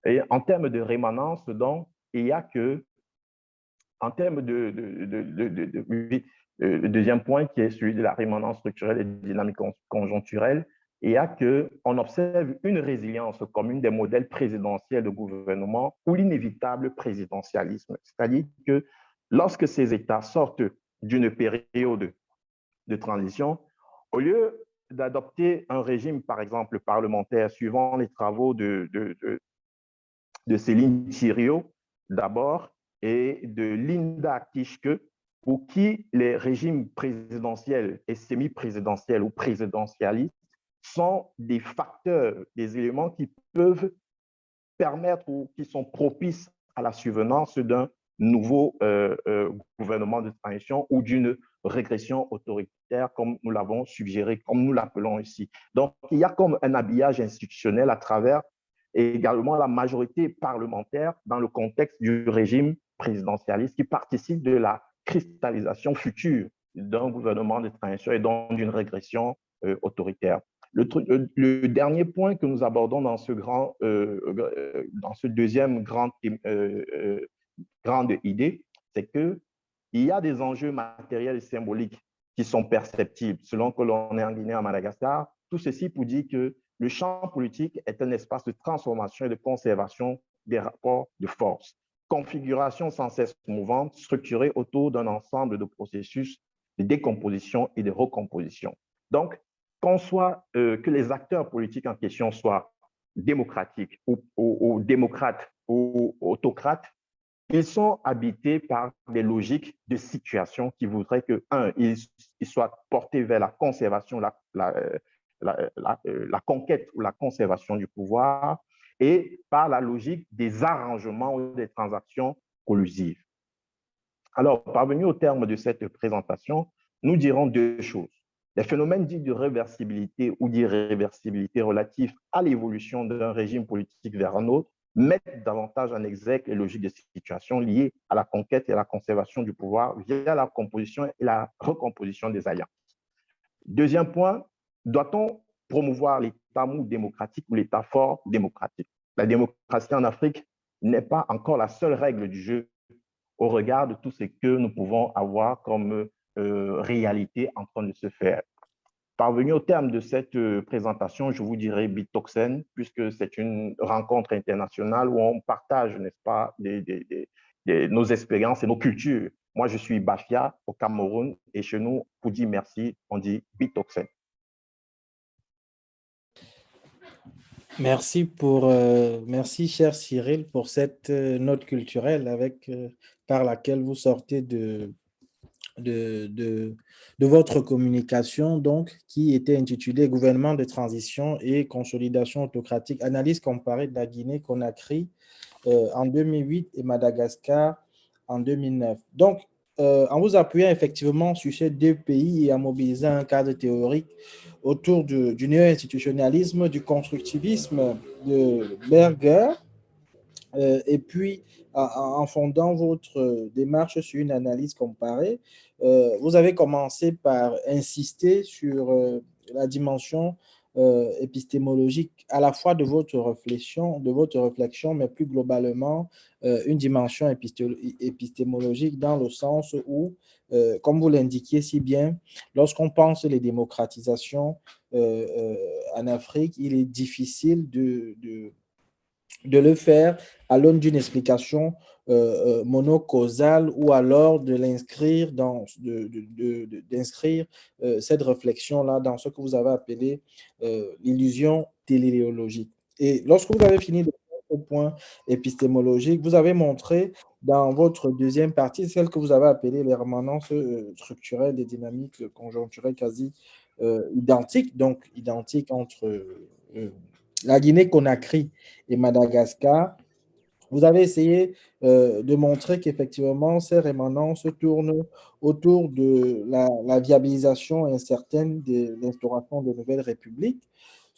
Et en termes de rémanence, donc, il y a que, en termes le deuxième point qui est celui de la rémanence structurelle et dynamique conjoncturelle, il y a qu'on observe une résilience comme une des modèles présidentiels de gouvernement ou l'inévitable présidentialisme. C'est-à-dire que lorsque ces États sortent d'une période de transition, au lieu d'adopter un régime, par exemple, parlementaire, suivant les travaux de Céline Thiriot, d'abord, et de Linda Kischke, pour qui les régimes présidentiels et semi-présidentiels ou présidentialistes sont des facteurs, des éléments qui peuvent permettre ou qui sont propices à la survenance d'un nouveau gouvernement de transition ou d'une régression autoritaire, comme nous l'avons suggéré, comme nous l'appelons ici. Donc, il y a comme un habillage institutionnel à travers et également la majorité parlementaire dans le contexte du régime présidentialiste qui participe de la cristallisation future d'un gouvernement de transition et donc d'une régression autoritaire. Le dernier point que nous abordons dans ce deuxième grande idée, c'est qu'il y a des enjeux matériels et symboliques qui sont perceptibles selon que l'on est en Guinée, à Madagascar. Tout ceci pour dire que le champ politique est un espace de transformation et de conservation des rapports de force. Configuration sans cesse mouvante, structurée autour d'un ensemble de processus de décomposition et de recomposition. Donc, que les acteurs politiques en question soient démocratiques ou démocrates ou autocrates, ils sont habités par des logiques de situation qui voudraient que, ils soient portés vers la conservation, la conquête ou la conservation du pouvoir, et par la logique des arrangements ou des transactions collusives. Alors, parvenu au terme de cette présentation, nous dirons deux choses. Les phénomènes dits de réversibilité ou d'irréversibilité relatifs à l'évolution d'un régime politique vers un autre mettent davantage en exergue les logiques de situation liées à la conquête et à la conservation du pouvoir via la composition et la recomposition des alliances. Deuxième point, doit-on promouvoir l'État mou démocratique ou l'État fort démocratique? La démocratie en Afrique n'est pas encore la seule règle du jeu au regard de tout ce que nous pouvons avoir comme réalité en train de se faire. Parvenu au terme de cette présentation, je vous dirai Bitoxen, puisque c'est une rencontre internationale où on partage, n'est-ce pas, nos expériences et nos cultures. Moi, je suis Bafia au Cameroun et chez nous, pour dire merci, on dit Bitoxen. Merci, merci, cher Cyril, pour cette note culturelle par laquelle vous sortez de votre communication, donc, qui était intitulée « Gouvernement de transition et consolidation autocratique, analyse comparée de la Guinée-Conakry en 2008 et Madagascar en 2009 ». Donc, en vous appuyant effectivement sur ces deux pays et en mobilisant un cadre théorique autour du néo-institutionnalisme, du constructivisme de Berger, et puis en fondant votre démarche sur une analyse comparée, vous avez commencé par insister sur la dimension épistémologique à la fois de votre réflexion, mais plus globalement, une dimension épistémologique dans le sens où, comme vous l'indiquiez si bien, lorsqu'on pense les démocratisations, en Afrique, il est difficile de le faire à l'aune d'une explication monocausale ou alors de l'inscrire d'inscrire cette réflexion-là dans ce que vous avez appelé l'illusion téléologique. Et lorsque vous avez fini de faire ce point épistémologique, vous avez montré dans votre deuxième partie, celle que vous avez appelée les remanences structurelles des dynamiques conjoncturelles quasi identiques, donc identiques entre la Guinée-Conakry et Madagascar. Vous avez essayé de montrer qu'effectivement, ces rémanences tournent autour de la viabilisation incertaine de l'instauration de nouvelles républiques.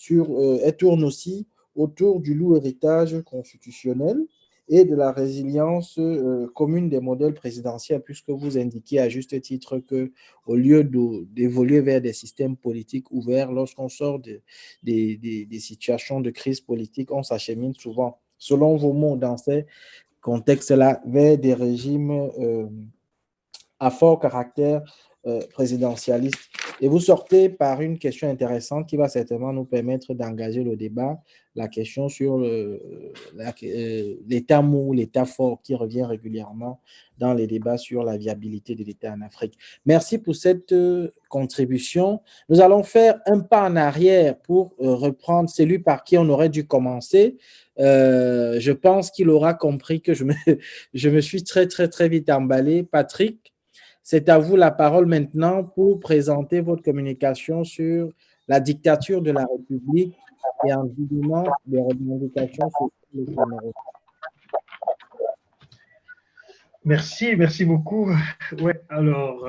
Elles tournent aussi autour du lourd héritage constitutionnel et de la résilience commune des modèles présidentiels, puisque vous indiquez à juste titre qu'au lieu d'évoluer vers des systèmes politiques ouverts, lorsqu'on sort des situations de crise politique, on s'achemine souvent, selon vos mots, dans ces contextes-là, vers des régimes à fort caractère présidentialiste. Et vous sortez par une question intéressante qui va certainement nous permettre d'engager le débat, la question sur l'État mou, l'État fort qui revient régulièrement dans les débats sur la viabilité de l'État en Afrique. Merci pour cette contribution. Nous allons faire un pas en arrière pour reprendre celui par qui on aurait dû commencer. Je pense qu'il aura compris que je me suis très, très, très vite emballé. Patrick, c'est à vous la parole maintenant pour présenter votre communication sur la dictature de la République et en disant des revendications sur le Cameroun. Merci beaucoup. Ouais, alors,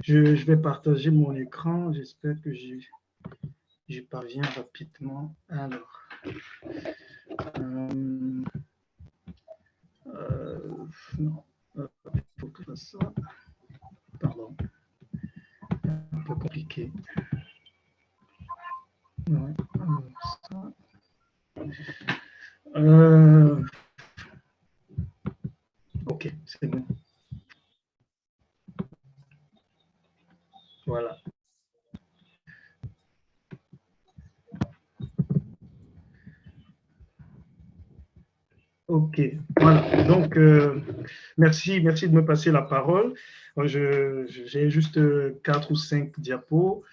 je vais partager mon écran. J'espère que j'y parviens rapidement. Alors, non, il faut que je fasse ça. Pardon, un peu compliqué. Ouais, ça. Ok, c'est bon. Voilà. Ok, voilà. Donc, merci de me passer la parole. J'ai juste 4 ou 5 diapos.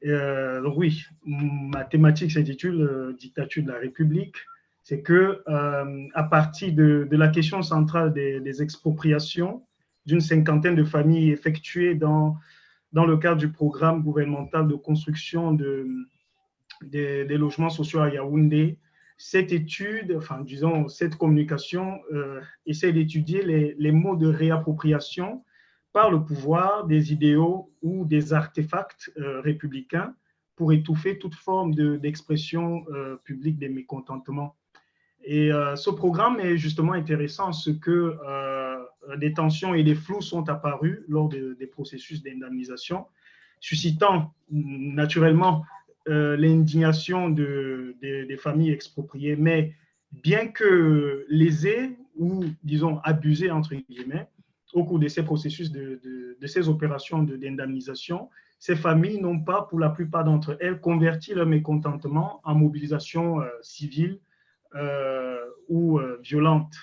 Donc oui, ma thématique s'intitule Dictature de la République. C'est que à partir de la question centrale des expropriations d'une cinquantaine de familles effectuées dans le cadre du programme gouvernemental de construction des logements sociaux à Yaoundé, cette étude, enfin disons cette communication essaie d'étudier les modes de réappropriation par le pouvoir des idéaux ou des artefacts républicains pour étouffer toute forme d'expression publique des mécontentements. Et ce programme est justement intéressant ce que des tensions et des flous sont apparus lors des processus d'indemnisation, suscitant naturellement l'indignation des familles expropriées, mais bien que lésées ou, disons, abusées, entre guillemets, au cours de ces processus, de ces opérations d'indemnisation, ces familles n'ont pas, pour la plupart d'entre elles, converti leur mécontentement en mobilisation civile ou violente.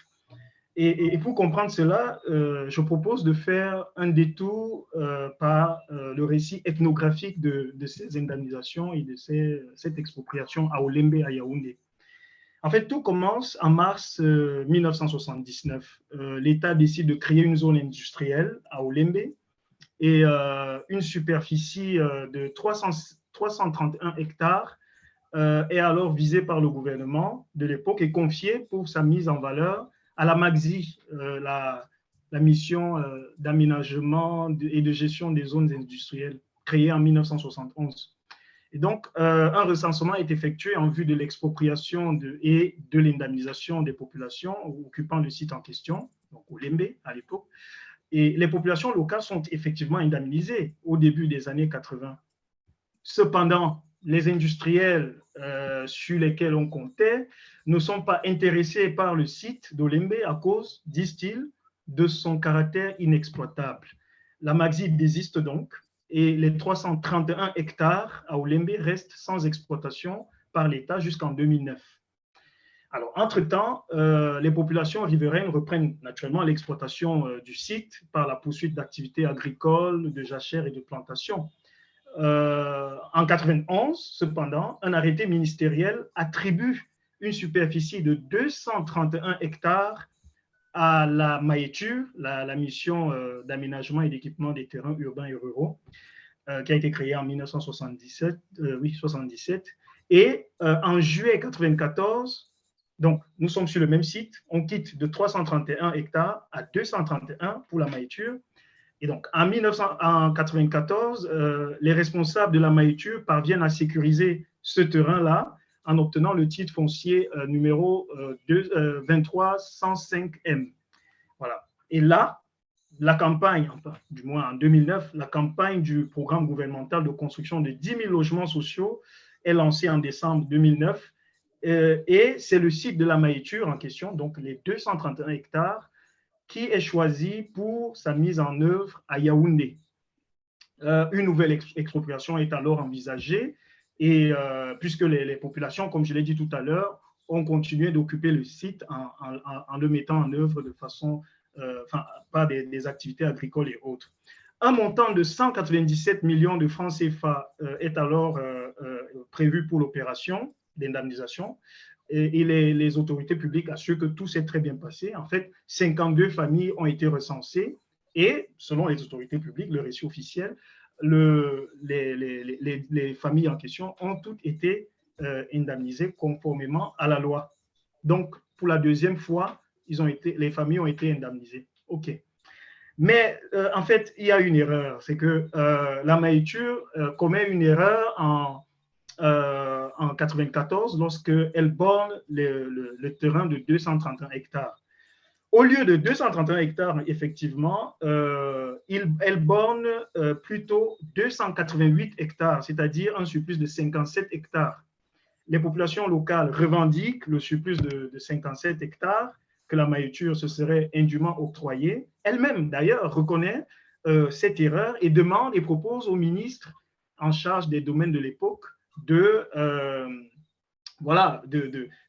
Et pour comprendre cela, je propose de faire un détour par le récit ethnographique de ces indemnisations et de cette expropriation à Olembe, à Yaoundé. En fait, tout commence en mars 1979. L'État décide de créer une zone industrielle à Olembe et une superficie de 331 hectares est alors visée par le gouvernement de l'époque et confiée pour sa mise en valeur à la MAGZI, la mission d'aménagement et de gestion des zones industrielles, créée en 1971. Et donc, un recensement est effectué en vue de l'expropriation et de l'indemnisation des populations occupant le site en question, donc Olembe à l'époque. Et les populations locales sont effectivement indemnisées au début des années 80. Cependant, les industriels sur lesquels on comptait ne sont pas intéressés par le site d'Olembe à cause, disent-ils, de son caractère inexploitable. La MAGZI désiste donc et les 331 hectares à Oulembe restent sans exploitation par l'État jusqu'en 2009. Alors, entre-temps, les populations riveraines reprennent naturellement l'exploitation du site par la poursuite d'activités agricoles, de jachères et de plantations. En 91, cependant, un arrêté ministériel attribue une superficie de 231 hectares à la MAETUR, la mission d'aménagement et d'équipement des terrains urbains et ruraux, qui a été créée en 1977. Et en juillet 1994, donc nous sommes sur le même site, on quitte de 331 hectares à 231 pour la MAETUR. Et donc, en 1994, les responsables de la MAETUR parviennent à sécuriser ce terrain-là en obtenant le titre foncier numéro 23105M. Voilà. Et là, la campagne, enfin, du moins en 2009, la campagne du programme gouvernemental de construction de 10 000 logements sociaux est lancée en décembre 2009. Et c'est le site de la MAETUR en question, donc les 231 hectares, qui est choisi pour sa mise en œuvre à Yaoundé. Une nouvelle expropriation est alors envisagée, et puisque les populations, comme je l'ai dit tout à l'heure, ont continué d'occuper le site en le mettant en œuvre de façon, par des activités agricoles et autres. Un montant de 197 millions de francs CFA est alors prévu pour l'opération d'indemnisation. Et les autorités publiques assurent que tout s'est très bien passé. En fait, 52 familles ont été recensées et, selon les autorités publiques, le récit officiel, les familles en question ont toutes été indemnisées conformément à la loi. Donc, pour la deuxième fois, les familles ont été indemnisées. OK. Mais en fait, il y a une erreur. C'est que la MAETUR commet une erreur en 1994 lorsqu'elle borne le terrain de 231 hectares. Au lieu de 231 hectares, effectivement, elle borne plutôt 288 hectares, c'est-à-dire un surplus de 57 hectares. Les populations locales revendiquent le surplus de 57 hectares que la MAETUR se serait indûment octroyée. Elle-même, d'ailleurs, reconnaît cette erreur et demande et propose au ministre en charge des domaines de l'époque de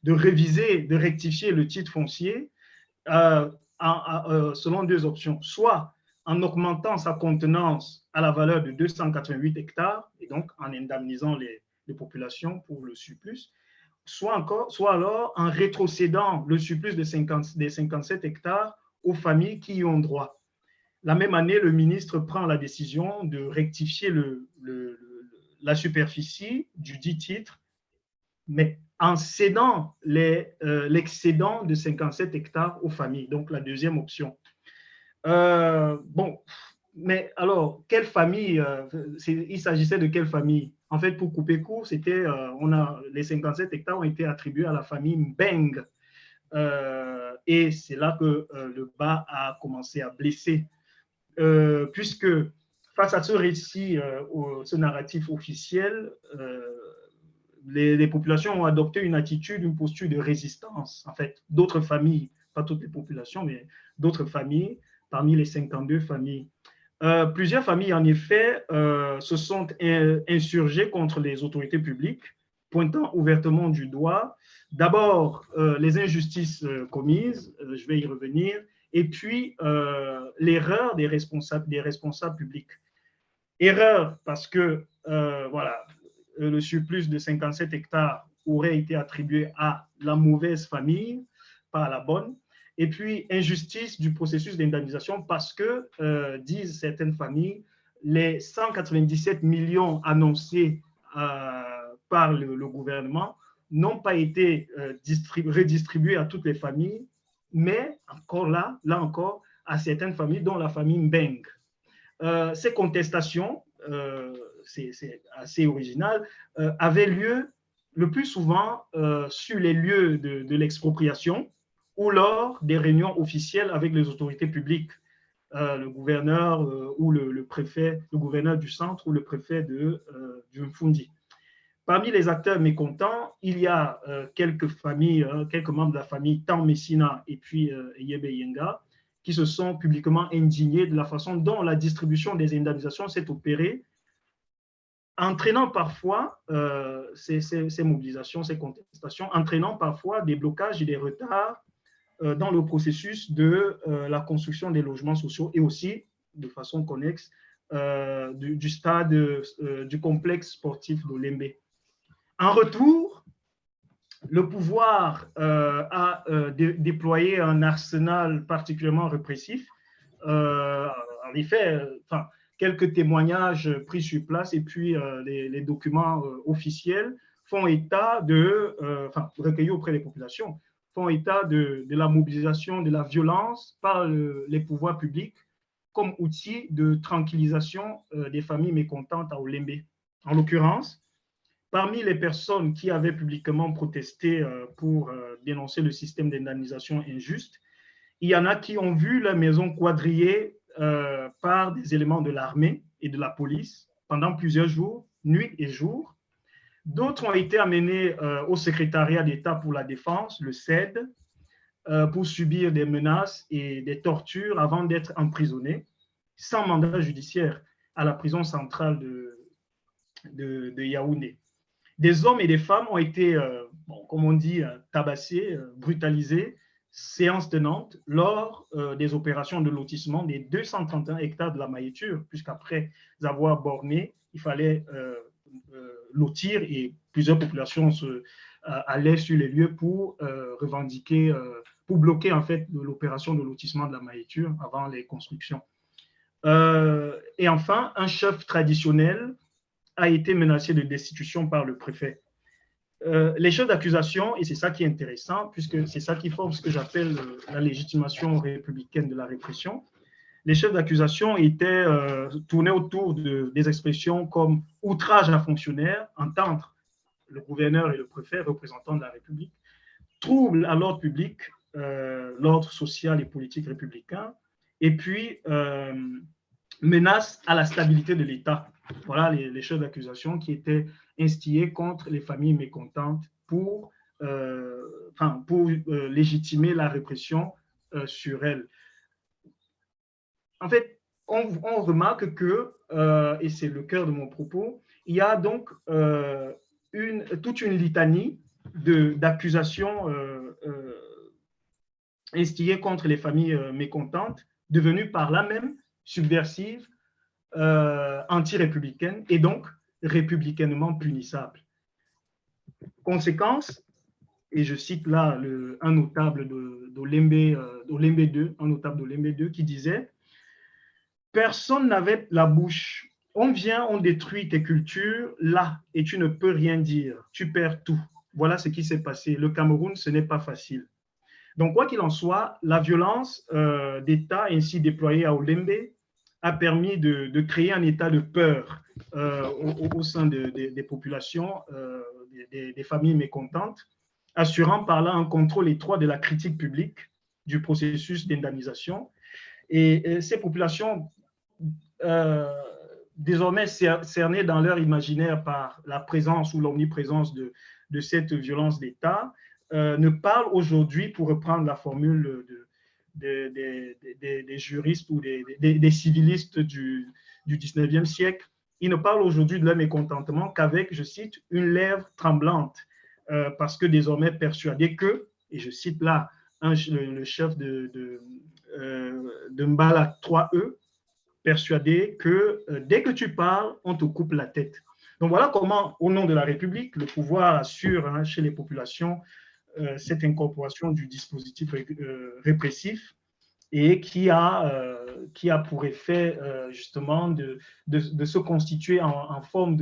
réviser, de rectifier le titre foncier selon deux options. Soit en augmentant sa contenance à la valeur de 288 hectares, et donc en indemnisant les populations pour le surplus, soit alors en rétrocédant le surplus des 57 hectares aux familles qui y ont droit. La même année, le ministre prend la décision de rectifier la superficie du dit titre, mais en cédant l'excédent de 57 hectares aux familles, donc la deuxième option. Mais alors, quelle famille il s'agissait de quelle famille? En fait, pour couper court, les 57 hectares ont été attribués à la famille Mbeng. Et c'est là que le bas a commencé à blesser. Puisque face à ce récit, ce narratif officiel, les populations ont adopté une posture de résistance. En fait, d'autres familles, pas toutes les populations, mais d'autres familles, parmi les 52 familles. Plusieurs familles, en effet, se sont insurgées contre les autorités publiques, pointant ouvertement du doigt, d'abord, les injustices commises, je vais y revenir, et puis l'erreur des responsables publics. Erreur parce que, le surplus de 57 hectares aurait été attribué à la mauvaise famille, pas à la bonne. Et puis, injustice du processus d'indemnisation parce que, disent certaines familles, les 197 millions annoncés par le gouvernement n'ont pas été redistribués à toutes les familles, mais encore là encore, à certaines familles, dont la famille Mbeng. Ces contestations, c'est assez original, avaient lieu le plus souvent sur les lieux de l'expropriation ou lors des réunions officielles avec les autorités publiques, le gouverneur ou le préfet, le gouverneur du centre ou le préfet du Mfundi. Parmi les acteurs mécontents, il y a quelques membres de la famille Tan Messina et puis Yebe Yenga, qui se sont publiquement indignés de la façon dont la distribution des indemnisations s'est opérée entraînant parfois ces mobilisations, ces contestations, entraînant parfois des blocages et des retards dans le processus de la construction des logements sociaux et aussi, de façon connexe, du stade du complexe sportif d'Olembe. En retour, le pouvoir a déployé un arsenal particulièrement répressif. En effet, quelques témoignages pris sur place et puis les documents officiels font état recueillis auprès des populations, font état de la mobilisation de la violence par les pouvoirs publics comme outil de tranquillisation des familles mécontentes à Olembe. En l'occurrence, parmi les personnes qui avaient publiquement protesté pour dénoncer le système d'indemnisation injuste, il y en a qui ont vu la maison quadrillée par des éléments de l'armée et de la police pendant plusieurs jours, nuit et jour. D'autres ont été amenés au secrétariat d'État pour la défense, le SED, pour subir des menaces et des tortures avant d'être emprisonnés sans mandat judiciaire à la prison centrale de Yaoundé. Des hommes et des femmes ont été, comme on dit, tabassés, brutalisés, séance tenante, lors des opérations de lotissement des 231 hectares de la Maïeture, puisqu'après avoir borné, il fallait lotir et plusieurs populations allaient sur les lieux pour revendiquer, pour bloquer en fait l'opération de lotissement de la Maïeture avant les constructions. Et enfin, un chef traditionnel a été menacé de destitution par le préfet. Les chefs d'accusation, et c'est ça qui est intéressant, puisque c'est ça qui forme ce que j'appelle la légitimation républicaine de la répression, les chefs d'accusation étaient tournés autour des expressions comme outrage à fonctionnaire, entendre le gouverneur et le préfet, représentants de la République, trouble à l'ordre public, l'ordre social et politique républicain, et puis menace à la stabilité de l'État. Voilà les chefs d'accusation qui étaient instillés contre les familles mécontentes pour légitimer la répression sur elles. En fait, on remarque que, et c'est le cœur de mon propos, il y a donc toute une litanie d'accusations instillées contre les familles mécontentes, devenues par là même subversives, anti-républicaines et donc républicainement punissables. Conséquence, et je cite là un notable d'Olembe 2, un notable d'Olembe 2 qui disait « Personne n'avait la bouche. On vient, on détruit tes cultures, là, et tu ne peux rien dire. Tu perds tout. » Voilà ce qui s'est passé. Le Cameroun, ce n'est pas facile. Donc, quoi qu'il en soit, la violence d'État ainsi déployée à Olembe a permis de créer un état de peur au sein des populations, des familles mécontentes, assurant par là un contrôle étroit de la critique publique du processus d'indemnisation. Et ces populations, désormais cernées dans leur imaginaire par la présence ou l'omniprésence de cette violence d'État, ne parlent aujourd'hui, pour reprendre la formule des juristes ou des civilistes du 19e siècle, ils ne parlent aujourd'hui de leur mécontentement qu'avec, je cite, une lèvre tremblante, parce que désormais persuadés que, et je cite là le chef de Mbala 3E, persuadé que dès que tu parles, on te coupe la tête. Donc voilà comment, au nom de la République, le pouvoir assure chez les populations cette incorporation du dispositif répressif et qui a pour effet justement de se constituer en forme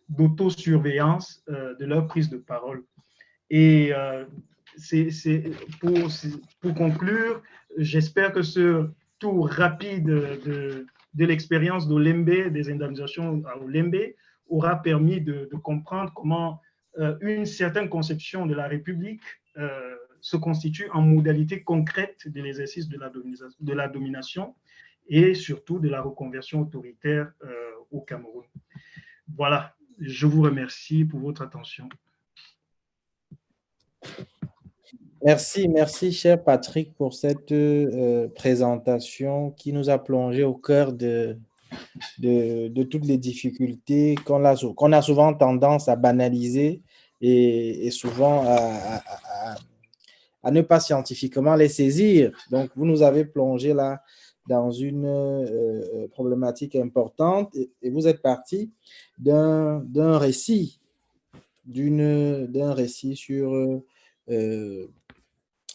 d'autosurveillance de leur prise de parole. Et pour conclure, j'espère que ce tour rapide de l'expérience d'Olembe, des indemnisations à Olembe, aura permis de comprendre comment une certaine conception de la République se constitue en modalité concrète de l'exercice de la domination et surtout de la reconversion autoritaire au Cameroun. Voilà, je vous remercie pour votre attention. Merci, cher Patrick, pour cette présentation qui nous a plongé au cœur de de toutes les difficultés qu'on a souvent tendance à banaliser et souvent à ne pas scientifiquement les saisir. Donc, vous nous avez plongé là dans une problématique importante et vous êtes parti d'un récit, d'un récit sur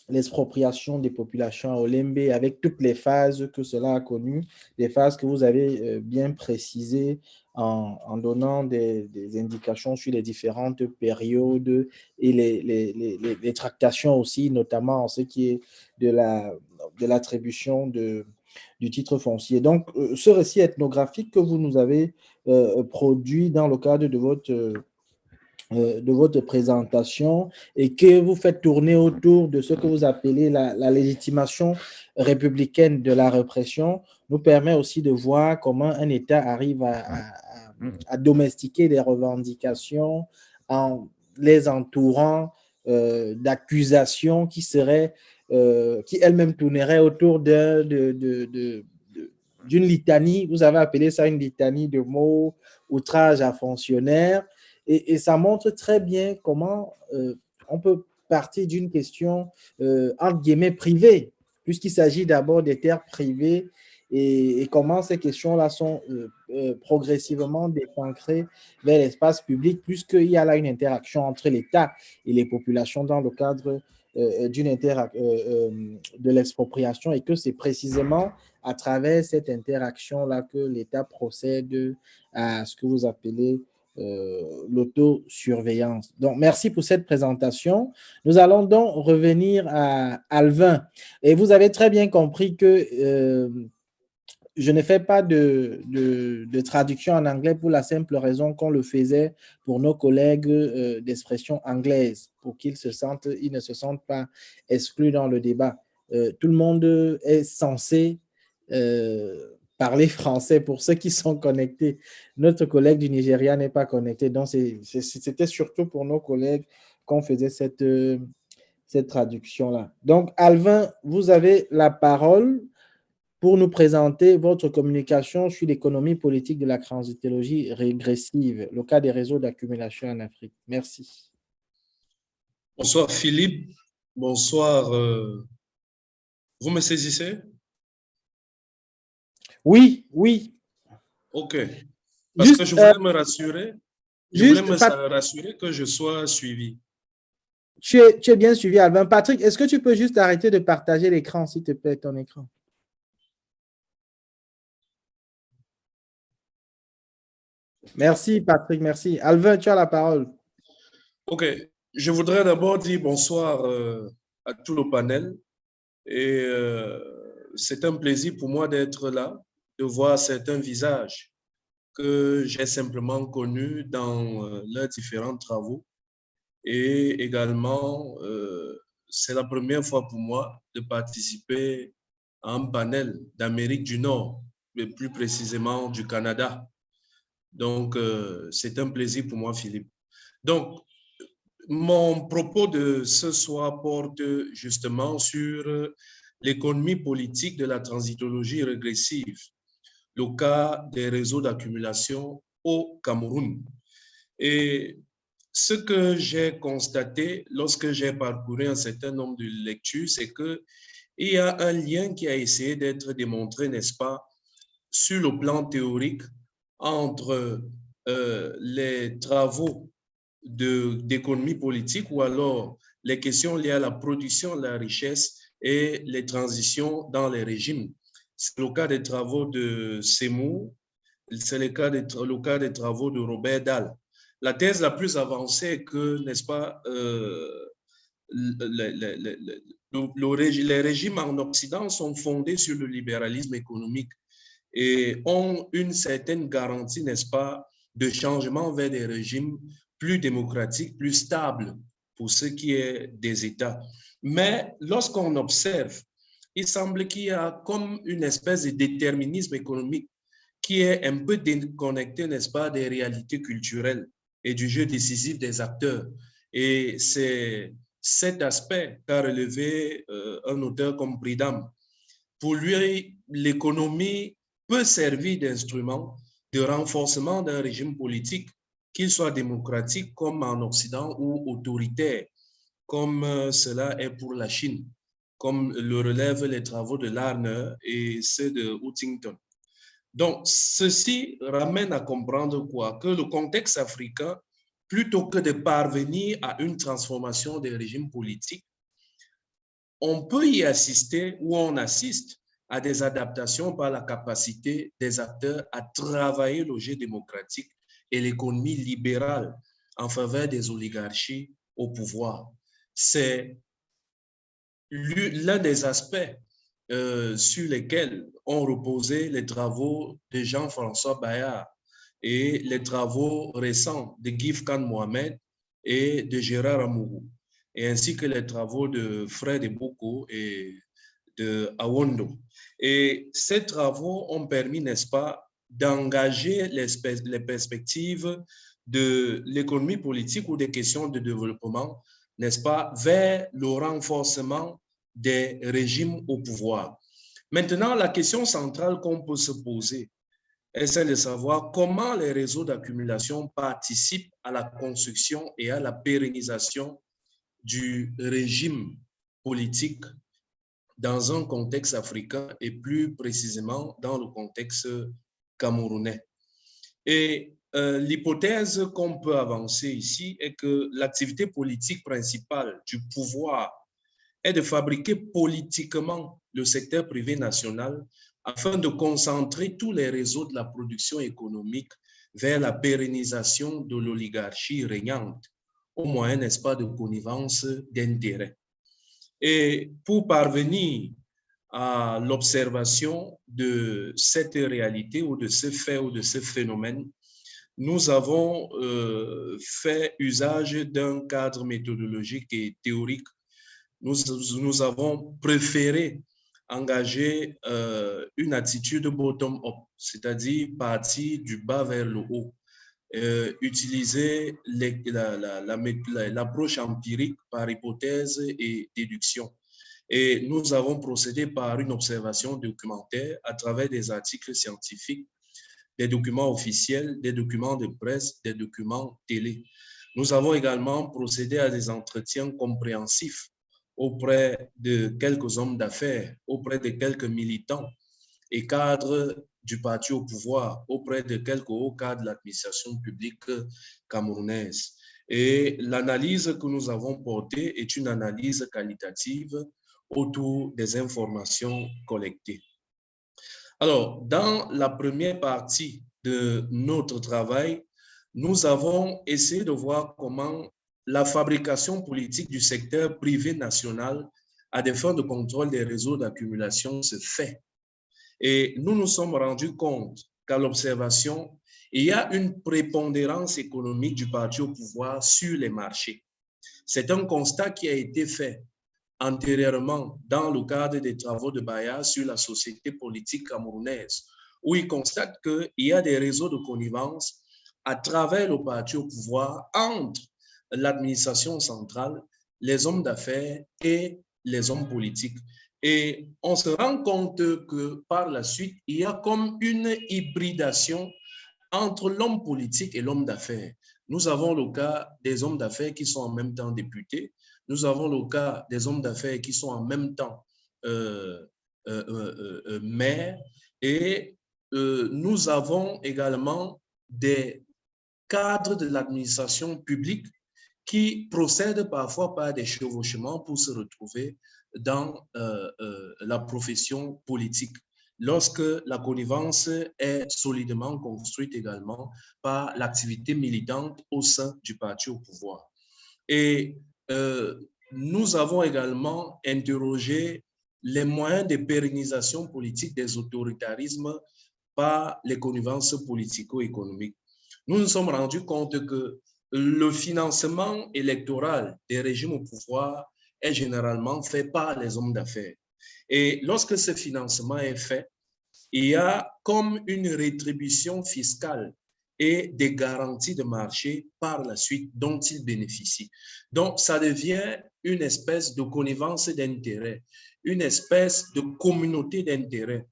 l'expropriation des populations à Olembe avec toutes les phases que cela a connues, des phases que vous avez bien précisées en donnant des indications sur les différentes périodes et les tractations aussi, notamment en ce qui est de l'attribution du titre foncier. Donc, ce récit ethnographique que vous nous avez produit dans le cadre de votre présentation et que vous faites tourner autour de ce que vous appelez la légitimation républicaine de la répression, nous permet aussi de voir comment un État arrive à domestiquer des revendications en les entourant d'accusations qui elles-mêmes tourneraient autour d'une litanie. Vous avez appelé ça une litanie de mots, outrage à fonctionnaires. Et ça montre très bien comment on peut partir d'une question, entre guillemets, privée, puisqu'il s'agit d'abord des terres privées et comment ces questions-là sont progressivement décancrées vers l'espace public, puisqu'il y a là une interaction entre l'État et les populations dans le cadre de l'expropriation et que c'est précisément à travers cette interaction-là que l'État procède à ce que vous appelez l'autosurveillance. Donc, merci pour cette présentation. Nous allons donc revenir à Alvin. Et vous avez très bien compris que je ne fais pas de traduction en anglais pour la simple raison qu'on le faisait pour nos collègues d'expression anglaise, pour qu'ils ne se sentent pas exclus dans le débat. Tout le monde est censé parler français pour ceux qui sont connectés. Notre collègue du Nigeria n'est pas connecté, donc c'était surtout pour nos collègues qu'on faisait cette traduction-là. Donc, Alvin, vous avez la parole pour nous présenter votre communication sur l'économie politique de la transitologie régressive, le cas des réseaux d'accumulation en Afrique. Merci. Bonsoir Philippe, bonsoir. Vous me saisissez? Oui, oui. Ok. Parce que je voulais me rassurer. Je voulais me rassurer que je sois suivi. Tu es bien suivi, Alvin. Patrick, est-ce que tu peux juste arrêter de partager l'écran, s'il te plaît, ton écran? Merci, Patrick, merci. Alvin, tu as la parole. Ok. Je voudrais d'abord dire bonsoir à tout le panel. Et c'est un plaisir pour moi d'être là, de voir certains visages que j'ai simplement connus dans leurs différents travaux. Et également, c'est la première fois pour moi de participer à un panel d'Amérique du Nord, mais plus précisément du Canada. Donc, c'est un plaisir pour moi, Philippe. Donc, mon propos de ce soir porte justement sur l'économie politique de la transitologie régressive, le cas des réseaux d'accumulation au Cameroun. Et ce que j'ai constaté lorsque j'ai parcouru un certain nombre de lectures, c'est qu'il y a un lien qui a essayé d'être démontré, n'est-ce pas, sur le plan théorique entre les travaux d'économie politique ou alors les questions liées à la production de la richesse et les transitions dans les régimes. C'est le cas des travaux de Seymour, c'est le cas des travaux de Robert Dahl. La thèse la plus avancée est que, n'est-ce pas, les régimes en Occident sont fondés sur le libéralisme économique et ont une certaine garantie, n'est-ce pas, de changement vers des régimes plus démocratiques, plus stables pour ce qui est des États. Mais lorsqu'on observe, il semble qu'il y a comme une espèce de déterminisme économique qui est un peu déconnecté, n'est-ce pas, des réalités culturelles et du jeu décisif des acteurs. Et c'est cet aspect qu'a relevé un auteur comme Pridham. Pour lui, l'économie peut servir d'instrument de renforcement d'un régime politique, qu'il soit démocratique comme en Occident ou autoritaire, comme cela est pour la Chine, comme le relèvent les travaux de Larner et ceux de Huntington. Donc, ceci ramène à comprendre quoi? Que le contexte africain, plutôt que de parvenir à une transformation des régimes politiques, on peut y assister ou on assiste à des adaptations par la capacité des acteurs à travailler le jeu démocratique et l'économie libérale en faveur des oligarchies au pouvoir. C'est l'un des aspects sur lesquels ont reposé les travaux de Jean-François Bayard et les travaux récents de Guy Khan Mohamed et de Gérard Amourou, et ainsi que les travaux de Fred Eboko et de Awondo. Et ces travaux ont permis, n'est-ce pas, d'engager les perspectives de l'économie politique ou des questions de développement, n'est-ce pas, vers le renforcement des régimes au pouvoir. Maintenant, la question centrale qu'on peut se poser est celle de savoir comment les réseaux d'accumulation participent à la construction et à la pérennisation du régime politique dans un contexte africain et plus précisément dans le contexte camerounais. Et l'hypothèse qu'on peut avancer ici est que l'activité politique principale du pouvoir est de fabriquer politiquement le secteur privé national afin de concentrer tous les réseaux de la production économique vers la pérennisation de l'oligarchie régnante, au moyen, n'est-ce pas, de connivence d'intérêts. Et pour parvenir à l'observation de cette réalité ou de ce fait ou de ce phénomène, nous avons fait usage d'un cadre méthodologique et théorique. Nous avons préféré engager une attitude bottom-up, c'est-à-dire partir du bas vers le haut, utiliser l'approche empirique par hypothèse et déduction. Et nous avons procédé par une observation documentaire à travers des articles scientifiques, des documents officiels, des documents de presse, des documents télé. Nous avons également procédé à des entretiens compréhensifs auprès de quelques hommes d'affaires, auprès de quelques militants et cadres du parti au pouvoir, auprès de quelques hauts cadres de l'administration publique camerounaise. Et l'analyse que nous avons portée est une analyse qualitative autour des informations collectées. Alors, dans la première partie de notre travail, nous avons essayé de voir comment la fabrication politique du secteur privé national à des fins de contrôle des réseaux d'accumulation se fait. Et nous nous sommes rendus compte qu'à l'observation, il y a une prépondérance économique du parti au pouvoir sur les marchés. C'est un constat qui a été fait antérieurement dans le cadre des travaux de Bayard sur la société politique camerounaise, où il constate qu'il y a des réseaux de connivence à travers le parti au pouvoir entre l'administration centrale, les hommes d'affaires et les hommes politiques. Et on se rend compte que par la suite, il y a comme une hybridation entre l'homme politique et l'homme d'affaires. Nous avons le cas des hommes d'affaires qui sont en même temps députés. Nous avons le cas des hommes d'affaires qui sont en même temps maires. Et nous avons également des cadres de l'administration publique qui procèdent parfois par des chevauchements pour se retrouver dans la profession politique, lorsque la connivence est solidement construite également par l'activité militante au sein du parti au pouvoir. Et nous avons également interrogé les moyens de pérennisation politique des autoritarismes par les connivences politico-économiques. Nous nous sommes rendus compte que le financement électoral des régimes au pouvoir est généralement fait par les hommes d'affaires. Et lorsque ce financement est fait, il y a comme une rétribution fiscale et des garanties de marché par la suite dont ils bénéficient. Donc, ça devient une espèce de connivence d'intérêt, une espèce de communauté d'intérêt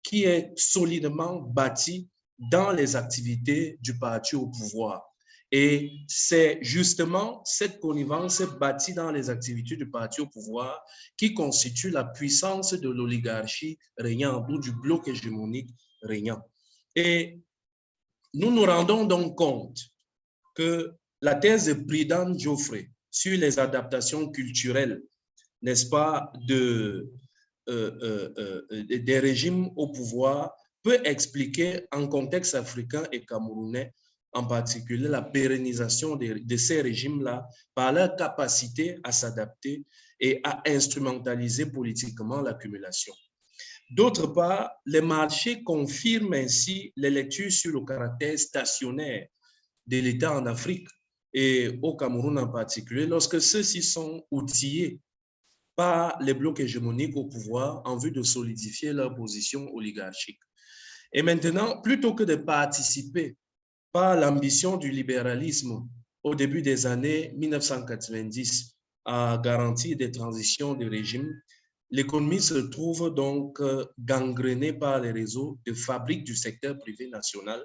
qui est solidement bâti dans les activités du parti au pouvoir. Et c'est justement cette connivence bâtie dans les activités du parti au pouvoir qui constitue la puissance de l'oligarchie régnante ou du bloc hégémonique régnant. Et nous nous rendons donc compte que la thèse de Prudent Geoffrey sur les adaptations culturelles, n'est-ce pas, des régimes au pouvoir peut expliquer en contexte africain et camerounais en particulier la pérennisation de ces régimes-là par leur capacité à s'adapter et à instrumentaliser politiquement l'accumulation. D'autre part, les marchés confirment ainsi les lectures sur le caractère stationnaire de l'État en Afrique et au Cameroun en particulier, lorsque ceux-ci sont outillés par les blocs hégémoniques au pouvoir en vue de solidifier leur position oligarchique. Et maintenant, plutôt que de participer par l'ambition du libéralisme au début des années 1990 à garantir des transitions de régime, l'économie se trouve donc gangrénée par les réseaux de fabriques du secteur privé national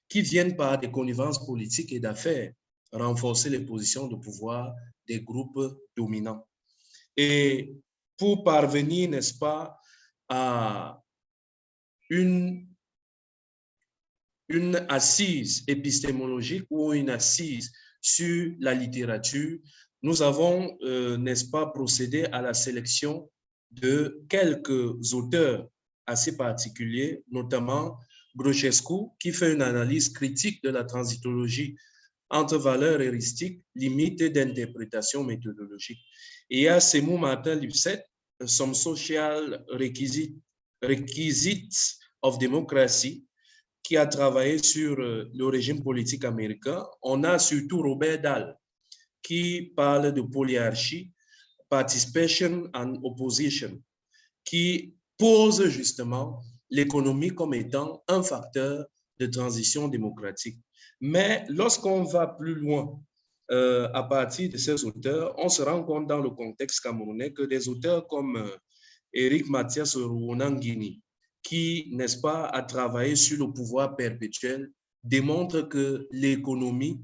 qui viennent par des connivences politiques et d'affaires renforcer les positions de pouvoir des groupes dominants. Et pour parvenir, n'est-ce pas, à une assise épistémologique ou une assise sur la littérature, nous avons, n'est-ce pas, procédé à la sélection de quelques auteurs assez particuliers, notamment Grochescu, qui fait une analyse critique de la transitologie entre valeurs heuristiques, limites d'interprétation méthodologique. Et il y a Semou Martin Lipset, Some Social Requisites of Democracy, qui a travaillé sur le régime politique américain. On a surtout Robert Dahl, qui parle de polyarchie, participation and opposition, qui pose justement l'économie comme étant un facteur de transition démocratique. Mais lorsqu'on va plus loin, à partir de ces auteurs, on se rend compte dans le contexte camerounais que des auteurs comme Éric Mathias Rouanangini, qui, n'est-ce pas, a travaillé sur le pouvoir perpétuel, démontre que l'économie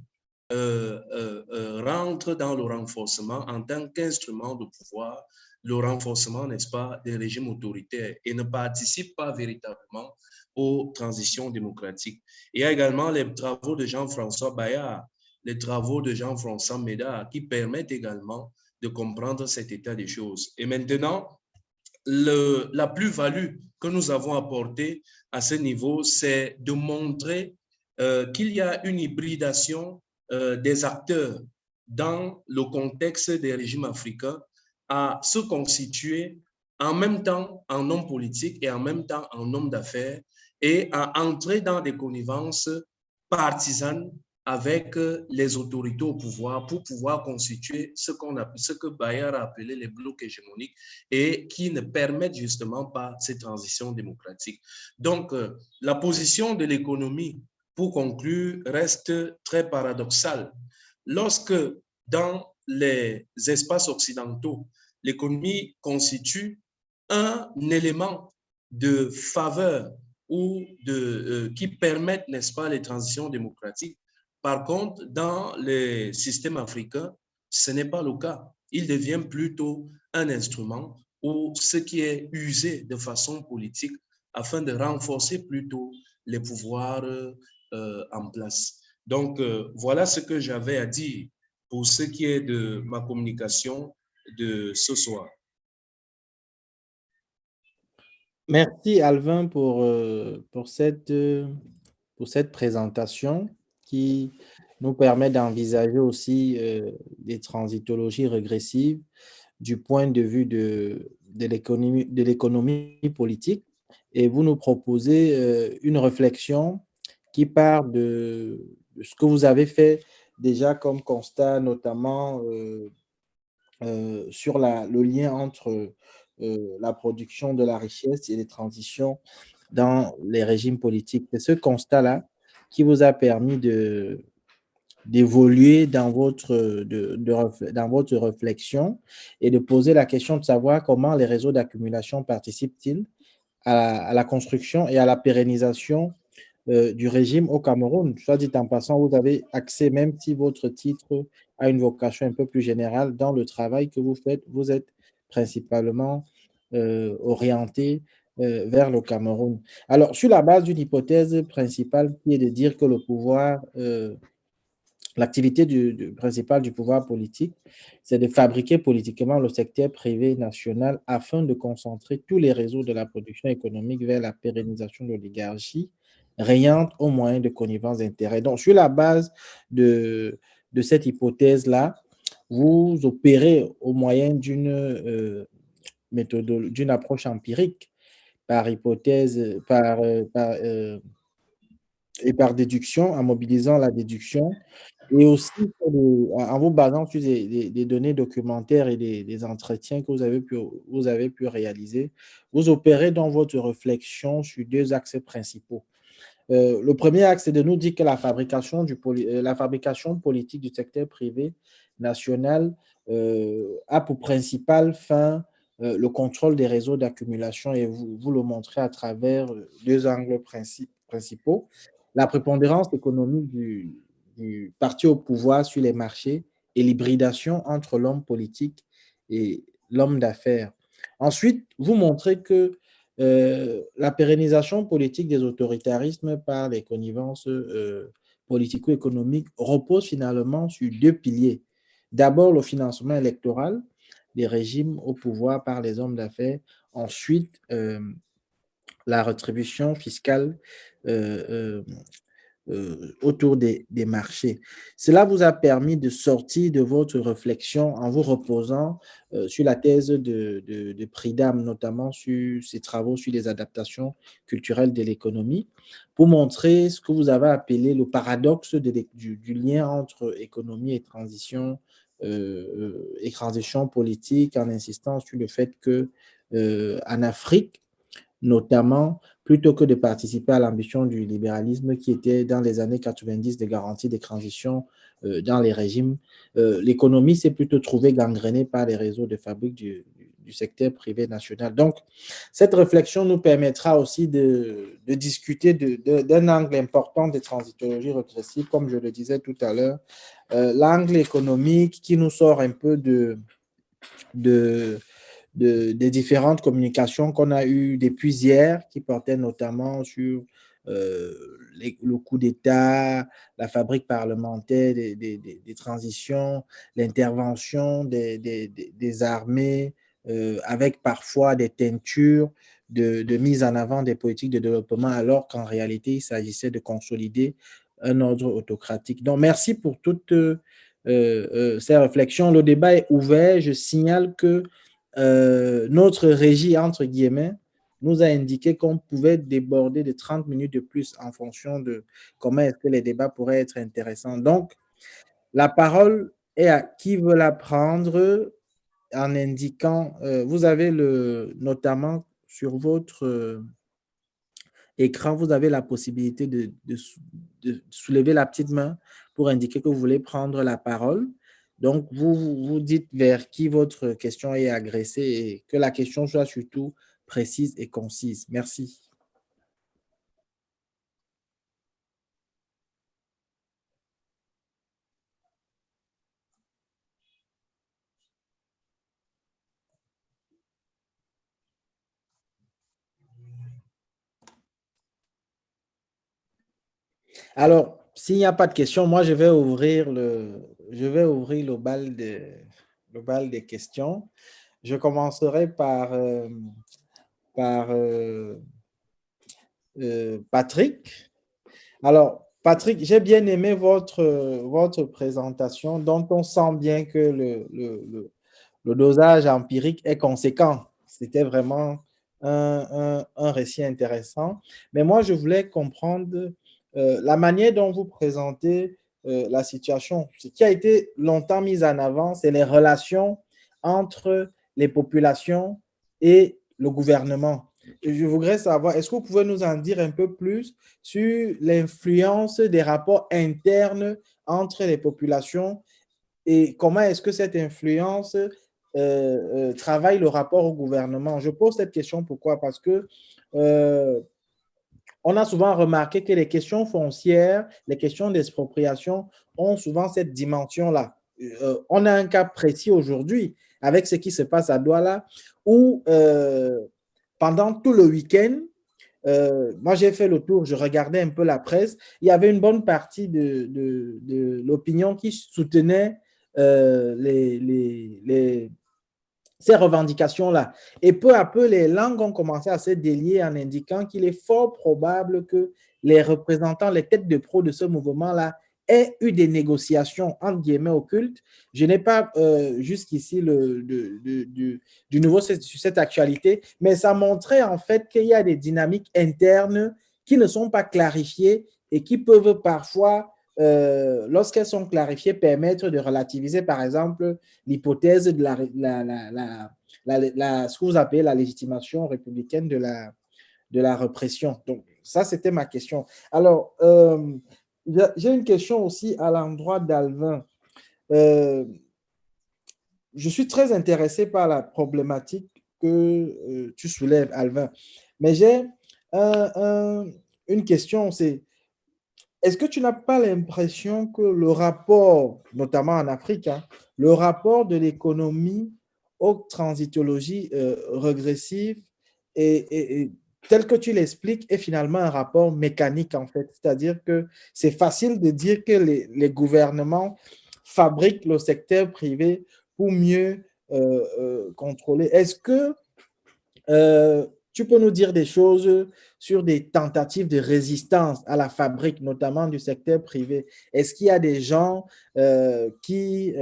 rentre dans le renforcement en tant qu'instrument de pouvoir, le renforcement, n'est-ce pas, des régimes autoritaires et ne participe pas véritablement aux transitions démocratiques. Il y a également les travaux de Jean-François Bayard, les travaux de Jean-François Médard qui permettent également de comprendre cet état des choses. Et maintenant, la plus-value que nous avons apportée à ce niveau, c'est de montrer qu'il y a une hybridation des acteurs dans le contexte des régimes africains à se constituer en même temps en homme politique et en même temps en homme d'affaires et à entrer dans des connivences partisanes avec les autorités au pouvoir pour pouvoir constituer ce que Bayard a appelé les blocs hégémoniques et qui ne permettent justement pas ces transitions démocratiques. Donc, la position de l'économie, pour conclure, reste très paradoxale. Lorsque dans les espaces occidentaux, l'économie constitue un élément de faveur ou qui permettent, n'est-ce pas, les transitions démocratiques. Par contre, dans les systèmes africains, ce n'est pas le cas. Il devient plutôt un instrument ou ce qui est usé de façon politique afin de renforcer plutôt les pouvoirs en place. Donc, voilà ce que j'avais à dire pour ce qui est de ma communication de ce soir. Merci Alvin pour cette présentation qui nous permet d'envisager aussi des transitologies régressives du point de vue de l'économie politique. Et vous nous proposez une réflexion qui part de ce que vous avez fait déjà comme constat, notamment sur le lien entre la production de la richesse et les transitions dans les régimes politiques. C'est ce constat-là qui vous a permis d'évoluer dans votre réflexion et de poser la question de savoir comment les réseaux d'accumulation participent-ils à la construction et à la pérennisation du régime au Cameroun. Soit dit en passant, vous avez accès, même si votre titre a une vocation un peu plus générale, dans le travail que vous faites, vous êtes principalement orienté vers le Cameroun. Alors, sur la base d'une hypothèse principale qui est de dire que le pouvoir, l'activité principale du pouvoir politique, c'est de fabriquer politiquement le secteur privé national afin de concentrer tous les réseaux de la production économique vers la pérennisation de l'oligarchie, rayant au moyen de connivence d'intérêts. Donc, sur la base de cette hypothèse-là, vous opérez au moyen d'une méthode, d'une approche empirique, par hypothèse, et par déduction, en mobilisant la déduction, et aussi en vous basant sur des données documentaires et des entretiens que vous avez pu réaliser. Vous opérez dans votre réflexion sur deux axes principaux. Le premier axe, c'est de nous dire que la fabrication politique du secteur privé national a pour principale fin le contrôle des réseaux d'accumulation, et vous le montrez à travers deux angles principaux. La prépondérance économique du parti au pouvoir sur les marchés et l'hybridation entre l'homme politique et l'homme d'affaires. Ensuite, vous montrez que la pérennisation politique des autoritarismes par les connivences politico-économiques repose finalement sur deux piliers. D'abord, le financement électoral des régimes au pouvoir par les hommes d'affaires. Ensuite, la rétribution fiscale autour des marchés. Cela vous a permis de sortir de votre réflexion en vous reposant sur la thèse de Pridham, notamment sur ses travaux sur les adaptations culturelles de l'économie, pour montrer ce que vous avez appelé le paradoxe du lien entre économie et transition politique, en insistant sur le fait que en Afrique, notamment, plutôt que de participer à l'ambition du libéralisme qui était dans les années 90 de garantie des transitions dans les régimes, l'économie s'est plutôt trouvée gangrénée par les réseaux de fabrique du secteur privé national. Donc, cette réflexion nous permettra aussi de discuter d'un angle important des transitologies régressives, comme je le disais tout à l'heure, l'angle économique qui nous sort un peu des différentes communications qu'on a eues depuis hier, qui portaient notamment sur le coup d'État, la fabrique parlementaire des transitions, l'intervention des armées, avec parfois des teintures de mise en avant des politiques de développement, alors qu'en réalité, il s'agissait de consolider un ordre autocratique. Donc, merci pour toutes ces réflexions. Le débat est ouvert. Je signale que notre régie, entre guillemets, nous a indiqué qu'on pouvait déborder de 30 minutes de plus en fonction de comment est-ce que les débats pourraient être intéressants. Donc, la parole est à qui veut la prendre en indiquant, vous avez notamment sur votre écran, vous avez la possibilité de soulever la petite main pour indiquer que vous voulez prendre la parole. Donc, vous dites vers qui votre question est adressée et que la question soit surtout précise et concise. Merci. Alors, s'il n'y a pas de questions, moi, je vais ouvrir le bal des questions. Je commencerai par Patrick. Alors, Patrick, j'ai bien aimé votre présentation, dont on sent bien que le dosage empirique est conséquent. C'était vraiment un récit intéressant. Mais moi, je voulais comprendre la manière dont vous présentez la situation. Ce qui a été longtemps mis en avant, c'est les relations entre les populations et le gouvernement. Et je voudrais savoir, est-ce que vous pouvez nous en dire un peu plus sur l'influence des rapports internes entre les populations et comment est-ce que cette influence travaille le rapport au gouvernement? Je pose cette question pourquoi? Parce que on a souvent remarqué que les questions foncières, les questions d'expropriation ont souvent cette dimension-là. On a un cas précis aujourd'hui avec ce qui se passe à Douala où pendant tout le week-end, moi j'ai fait le tour, je regardais un peu la presse, il y avait une bonne partie de l'opinion qui soutenait ces revendications-là. Et peu à peu, les langues ont commencé à se délier en indiquant qu'il est fort probable que les représentants, les têtes de pro de ce mouvement-là aient eu des négociations, entre guillemets, occultes. Je n'ai pas jusqu'ici du nouveau sur cette actualité, mais ça montrait en fait qu'il y a des dynamiques internes qui ne sont pas clarifiées et qui peuvent parfois lorsqu'elles sont clarifiées, permettre de relativiser, par exemple, l'hypothèse de ce que vous appelez la légitimation républicaine de la répression. Donc, ça, c'était ma question. Alors, j'ai une question aussi à l'endroit d'Alvin. Je suis très intéressé par la problématique que tu soulèves, Alvin. Mais j'ai une question, c'est est-ce que tu n'as pas l'impression que le rapport, notamment en Afrique, le rapport de l'économie aux transitologies régressives et tel que tu l'expliques est finalement un rapport mécanique en fait. C'est-à-dire que c'est facile de dire que les gouvernements fabriquent le secteur privé pour mieux contrôler. Est-ce que tu peux nous dire des choses sur des tentatives de résistance à la fabrique, notamment du secteur privé? Est-ce qu'il y a des gens qui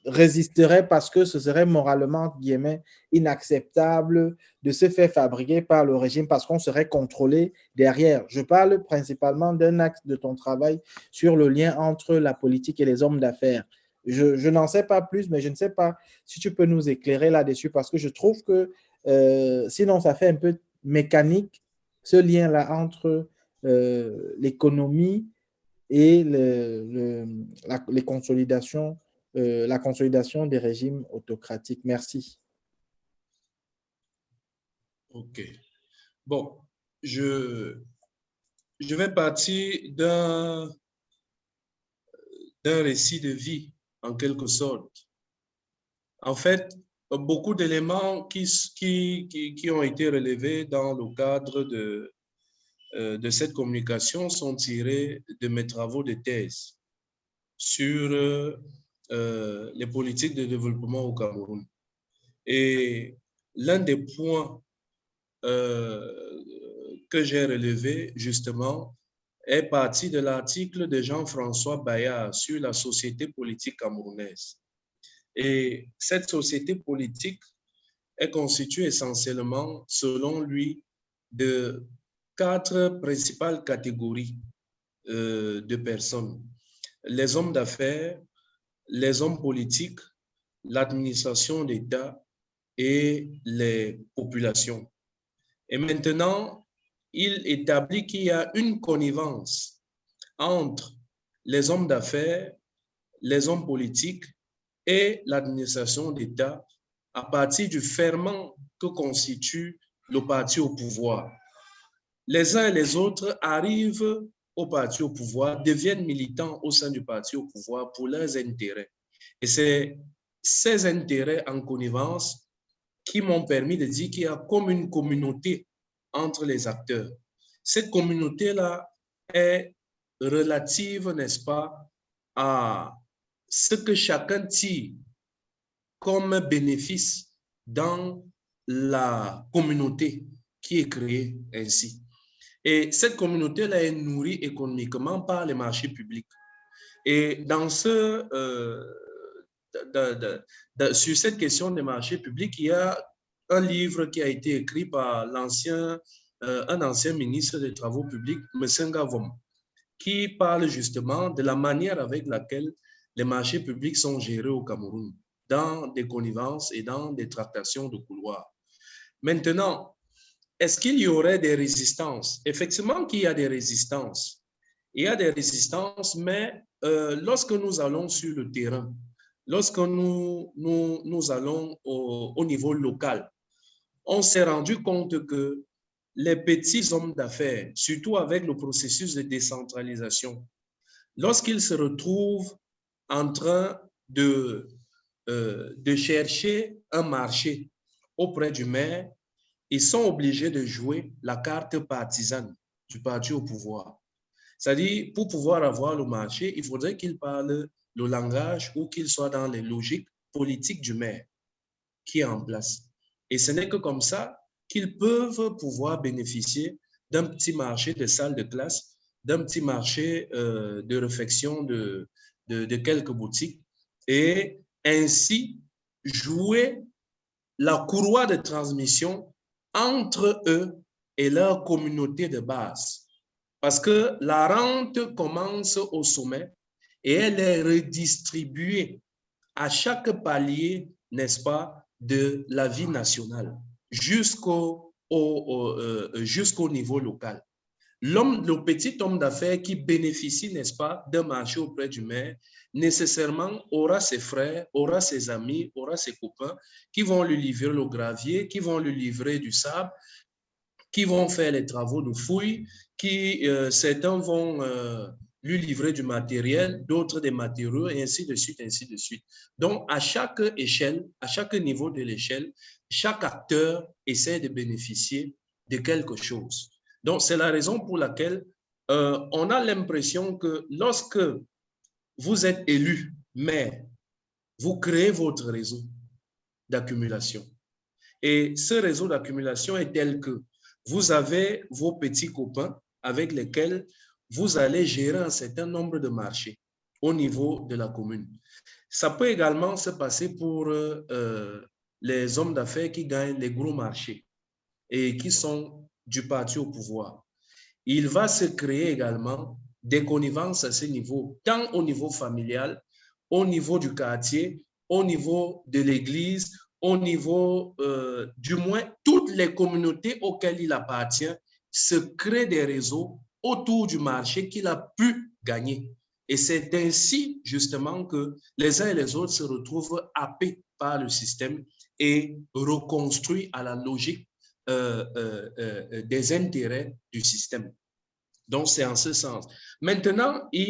résisteraient parce que ce serait moralement, entre guillemets, inacceptable de se faire fabriquer par le régime parce qu'on serait contrôlé derrière? Je parle principalement d'un axe de ton travail sur le lien entre la politique et les hommes d'affaires. Je n'en sais pas plus, mais je ne sais pas si tu peux nous éclairer là-dessus parce que je trouve que sinon, ça fait un peu mécanique, ce lien-là entre l'économie et les consolidations, la consolidation des régimes autocratiques. Merci. OK. Bon, je vais partir d'un récit de vie, en quelque sorte. En fait, beaucoup d'éléments qui ont été relevés dans le cadre de cette communication sont tirés de mes travaux de thèse sur les politiques de développement au Cameroun. Et l'un des points que j'ai relevé, justement, est parti de l'article de Jean-François Bayard sur la société politique camerounaise. Et cette société politique est constituée essentiellement, selon lui, de 4 principales catégories de personnes. Les hommes d'affaires, les hommes politiques, l'administration d'État et les populations. Et maintenant, il établit qu'il y a une connivence entre les hommes d'affaires, les hommes politiques et l'administration d'État à partir du ferment que constitue le parti au pouvoir. Les uns et les autres arrivent au parti au pouvoir, deviennent militants au sein du parti au pouvoir pour leurs intérêts. Et c'est ces intérêts en connivence qui m'ont permis de dire qu'il y a comme une communauté entre les acteurs. Cette communauté-là est relative, n'est-ce pas, à ce que chacun tire comme bénéfice dans la communauté qui est créée ainsi. Et cette communauté-là est nourrie économiquement par les marchés publics. Et dans sur cette question des marchés publics, il y a un livre qui a été écrit par un ancien ministre des Travaux publics, Msenga Vom, qui parle justement de la manière avec laquelle les marchés publics sont gérés au Cameroun, dans des connivences et dans des tractations de couloirs. Maintenant, est-ce qu'il y aurait des résistances? Effectivement qu'il y a des résistances. Il y a des résistances, mais lorsque nous allons sur le terrain, lorsque nous allons au niveau local, on s'est rendu compte que les petits hommes d'affaires, surtout avec le processus de décentralisation, lorsqu'ils se retrouvent en train de chercher un marché auprès du maire, ils sont obligés de jouer la carte partisane du parti au pouvoir. C'est-à-dire, pour pouvoir avoir le marché, il faudrait qu'ils parlent le langage ou qu'ils soient dans les logiques politiques du maire qui est en place. Et ce n'est que comme ça qu'ils peuvent pouvoir bénéficier d'un petit marché de salles de classe, d'un petit marché de réfection de quelques boutiques et ainsi jouer la courroie de transmission entre eux et leur communauté de base. Parce que la rente commence au sommet et elle est redistribuée à chaque palier, n'est-ce pas, de la vie nationale jusqu'au niveau local. Le petit homme d'affaires qui bénéficie, n'est-ce pas, d'un marché auprès du maire, nécessairement aura ses frères, aura ses amis, aura ses copains qui vont lui livrer le gravier, qui vont lui livrer du sable, qui vont faire les travaux de fouille, certains vont lui livrer du matériel, d'autres des matériaux, et ainsi de suite, ainsi de suite. Donc, à chaque échelle, à chaque niveau de l'échelle, chaque acteur essaie de bénéficier de quelque chose. Donc, c'est la raison pour laquelle on a l'impression que lorsque vous êtes élu maire, vous créez votre réseau d'accumulation. Et ce réseau d'accumulation est tel que vous avez vos petits copains avec lesquels vous allez gérer un certain nombre de marchés au niveau de la commune. Ça peut également se passer pour les hommes d'affaires qui gagnent les gros marchés et qui sont du parti au pouvoir. Il va se créer également des connivences à ce niveau, tant au niveau familial, au niveau du quartier, au niveau de l'église, au niveau, du moins, toutes les communautés auxquelles il appartient, se créent des réseaux autour du marché qu'il a pu gagner. Et c'est ainsi, justement, que les uns et les autres se retrouvent happés par le système et reconstruits à la logique des intérêts du système. Donc, c'est en ce sens. Maintenant, il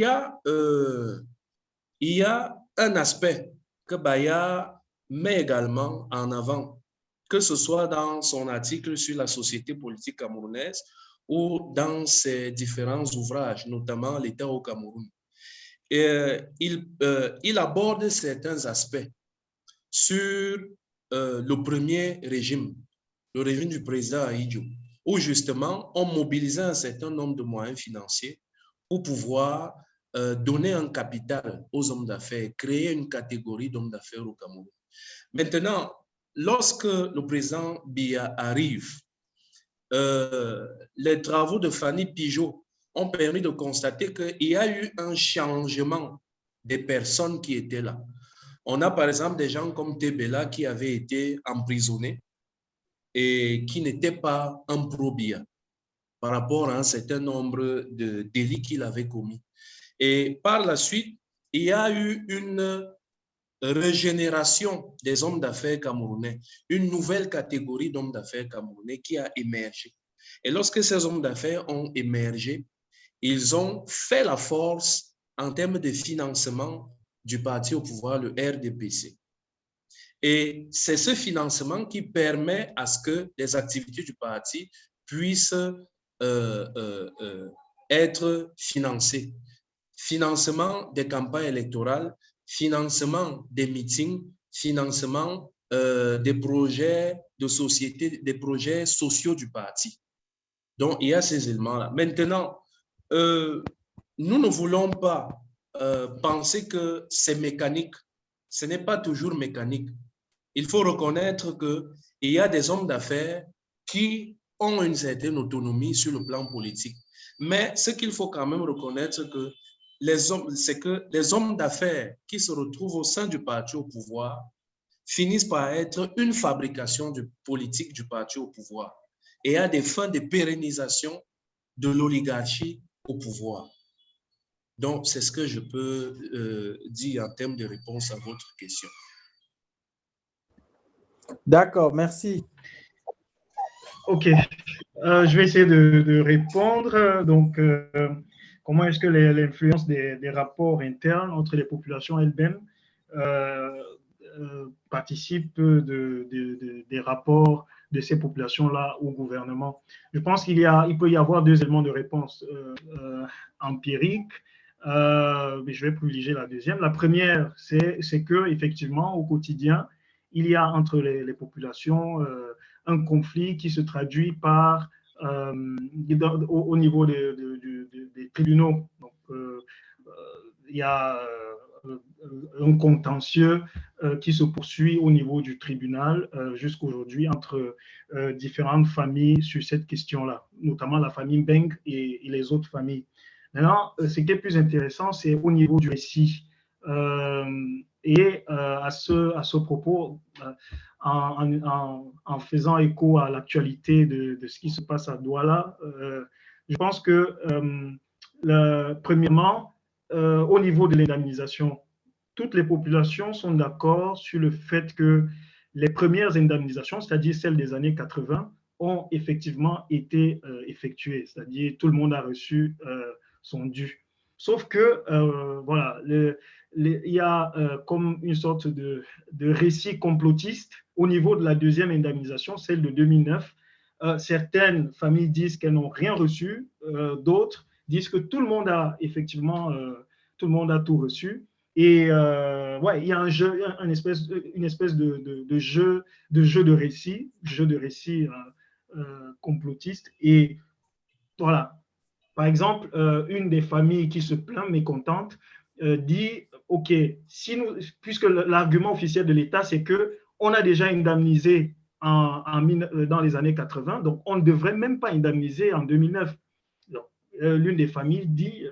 y a un aspect que Baya met également en avant, que ce soit dans son article sur la société politique camerounaise ou dans ses différents ouvrages, notamment l'État au Cameroun. Et, il aborde certains aspects sur le premier régime, le régime du président Ahidjo, où justement on mobilisait un certain nombre de moyens financiers pour pouvoir donner un capital aux hommes d'affaires, créer une catégorie d'hommes d'affaires au Cameroun. Maintenant, lorsque le président Biya arrive, les travaux de Fanny Pigeot ont permis de constater qu'il y a eu un changement des personnes qui étaient là. On a par exemple des gens comme Tebela qui avaient été emprisonnés et qui n'était pas un pro-Biya par rapport à un certain nombre de délits qu'il avait commis. Et par la suite, il y a eu une régénération des hommes d'affaires camerounais, une nouvelle catégorie d'hommes d'affaires camerounais qui a émergé. Et lorsque ces hommes d'affaires ont émergé, ils ont fait la force en termes de financement du parti au pouvoir, le RDPC. Et c'est ce financement qui permet à ce que les activités du parti puissent être financées. Financement des campagnes électorales, financement des meetings, financement des projets de société, des projets sociaux du parti. Donc, il y a ces éléments-là. Maintenant, nous ne voulons pas penser que c'est mécanique. Ce n'est pas toujours mécanique. Il faut reconnaître qu'il y a des hommes d'affaires qui ont une certaine autonomie sur le plan politique. Mais ce qu'il faut quand même reconnaître, c'est que les hommes d'affaires qui se retrouvent au sein du parti au pouvoir finissent par être une fabrication politique du parti au pouvoir et à des fins de pérennisation de l'oligarchie au pouvoir. Donc, c'est ce que je peux dire en termes de réponse à votre question. D'accord, merci. OK. Je vais essayer de répondre. Donc, comment est-ce que l'influence des rapports internes entre les populations elles-mêmes participe des rapports de ces populations-là au gouvernement? Je pense il peut y avoir deux éléments de réponse empiriques. Mais je vais privilégier la deuxième. La première, c'est que effectivement, au quotidien, il y a entre les populations un conflit qui se traduit par au niveau des tribunaux. Donc, il y a un contentieux qui se poursuit au niveau du tribunal jusqu'à aujourd'hui entre différentes familles sur cette question-là, notamment la famille Mbeng et les autres familles. Maintenant, ce qui est plus intéressant, c'est au niveau du récit. Et à ce propos, en faisant écho à l'actualité de ce qui se passe à Douala, je pense que, premièrement, au niveau de l'indemnisation, toutes les populations sont d'accord sur le fait que les premières indemnisations, c'est-à-dire celles des années 80, ont effectivement été effectuées, c'est-à-dire tout le monde a reçu son dû. Sauf que, voilà, il y a comme une sorte de récit complotiste au niveau de la deuxième indemnisation, celle de 2009. Certaines familles disent qu'elles n'ont rien reçu, d'autres disent que tout le monde a effectivement tout le monde a tout reçu. Et ouais, il y a une espèce de jeu de récit, complotiste. Et voilà. Par exemple, une des familles qui se plaint, mécontente, dit OK, puisque l'argument officiel de l'État, c'est qu'on a déjà indemnisé dans les années 80, donc on ne devrait même pas indemniser en 2009. Donc, l'une des familles dit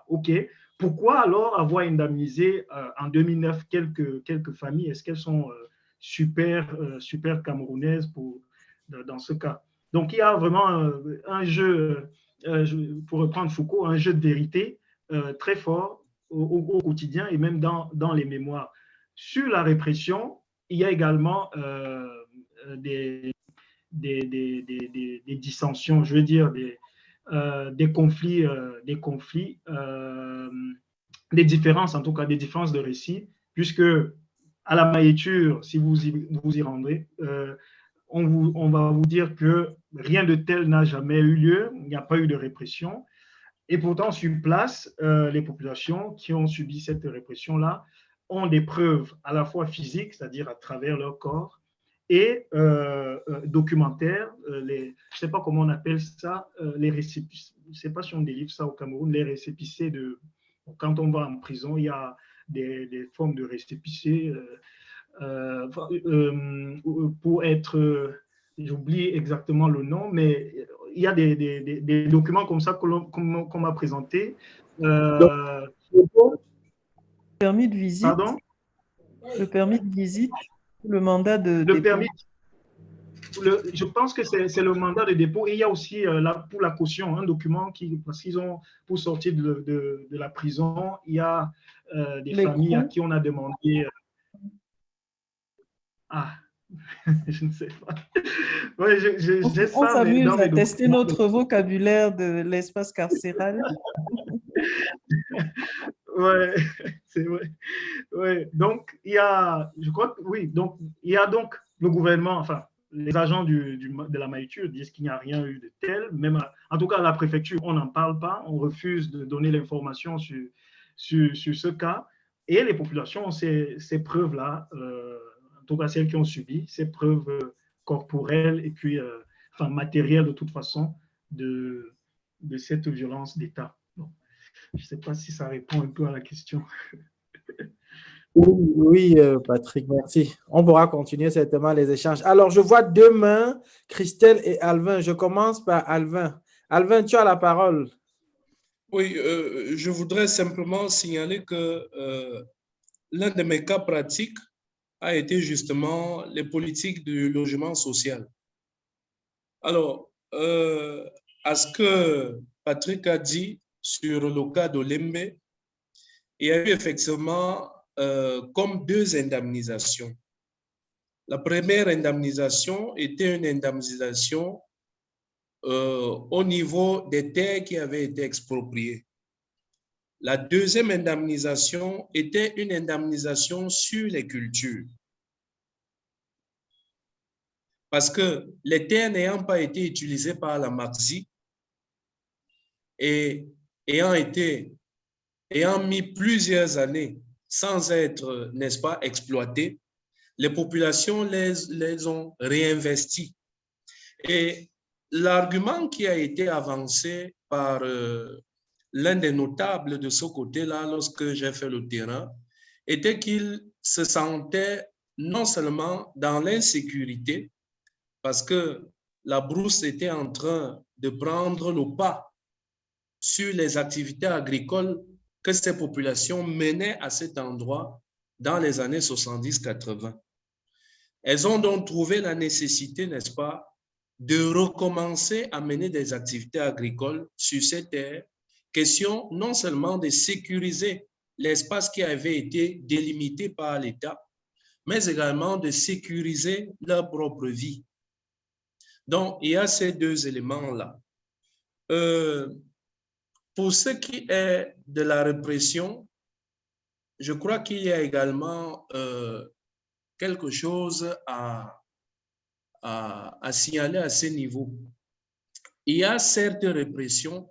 OK, pourquoi alors avoir indemnisé en 2009 quelques familles? Est-ce qu'elles sont super camerounaises dans ce cas? Donc, il y a vraiment un jeu, pour reprendre Foucault, un jeu de vérité très fort au quotidien et même dans les mémoires. Sur la répression, il y a également des dissensions, je veux dire des conflits, des différences, en tout cas des différences de récit, puisque à la maïture, si vous y rendrez, on va vous dire que rien de tel n'a jamais eu lieu, il n'y a pas eu de répression. Et pourtant, sur place, les populations qui ont subi cette répression-là ont des preuves à la fois physiques, c'est-à-dire à travers leur corps, et documentaires. Je ne sais pas comment on appelle ça, les récépissés. Je ne sais pas si on délivre ça au Cameroun, les récépissés de... Quand on va en prison, il y a des formes de récépissés pour être... J'oublie exactement le nom, mais il y a des documents comme ça qu'on m'a présenté. Permis de visite. Pardon? Le permis de visite, le mandat de le dépôt. Permis, je pense que c'est le mandat de dépôt. Et il y a aussi pour la caution, un document parce qu'ils ont, pour sortir de la prison, il y a des familles à qui on a demandé. Je ne sais pas. Ouais, on s'amuse à tester notre vocabulaire de l'espace carcéral. Ouais, c'est vrai. Ouais. Donc, il y a, je crois que oui, donc, il y a donc le gouvernement, enfin, les agents de la maïture disent qu'il n'y a rien eu de tel, même en tout cas à la préfecture, on n'en parle pas, on refuse de donner l'information sur ce cas, et les populations ont ces preuves-là, en tout cas celles qui ont subi, ces preuves corporelles et puis enfin, matérielles de toute façon de cette violence d'État. Bon. Je ne sais pas si ça répond un peu à la question. Oui, Patrick, merci. On pourra continuer certainement les échanges. Alors, je vois deux mains, Christelle et Alvin. Je commence par Alvin. Alvin, tu as la parole. Oui, je voudrais simplement signaler que l'un de mes cas pratiques a été justement les politiques du logement social. Alors, à ce que Patrick a dit sur le cas d'Olembe, il y a eu effectivement comme deux indemnisations. La première indemnisation était une indemnisation au niveau des terres qui avaient été expropriées. La deuxième indemnisation était une indemnisation sur les cultures. Parce que les terres n'ayant pas été utilisées par la Marxie et ayant mis plusieurs années sans être, n'est-ce pas, exploitées, les populations les ont réinvesties. Et l'argument qui a été avancé par l'un des notables de ce côté-là, lorsque j'ai fait le terrain, était qu'il se sentait non seulement dans l'insécurité, parce que la brousse était en train de prendre le pas sur les activités agricoles que ces populations menaient à cet endroit dans les années 70-80. Elles ont donc trouvé la nécessité, n'est-ce pas, de recommencer à mener des activités agricoles sur ces terres, question non seulement de sécuriser l'espace qui avait été délimité par l'État, mais également de sécuriser leur propre vie. Donc, il y a ces deux éléments-là. Pour ce qui est de la répression, je crois qu'il y a également quelque chose à signaler à ce niveau. Il y a certes répression,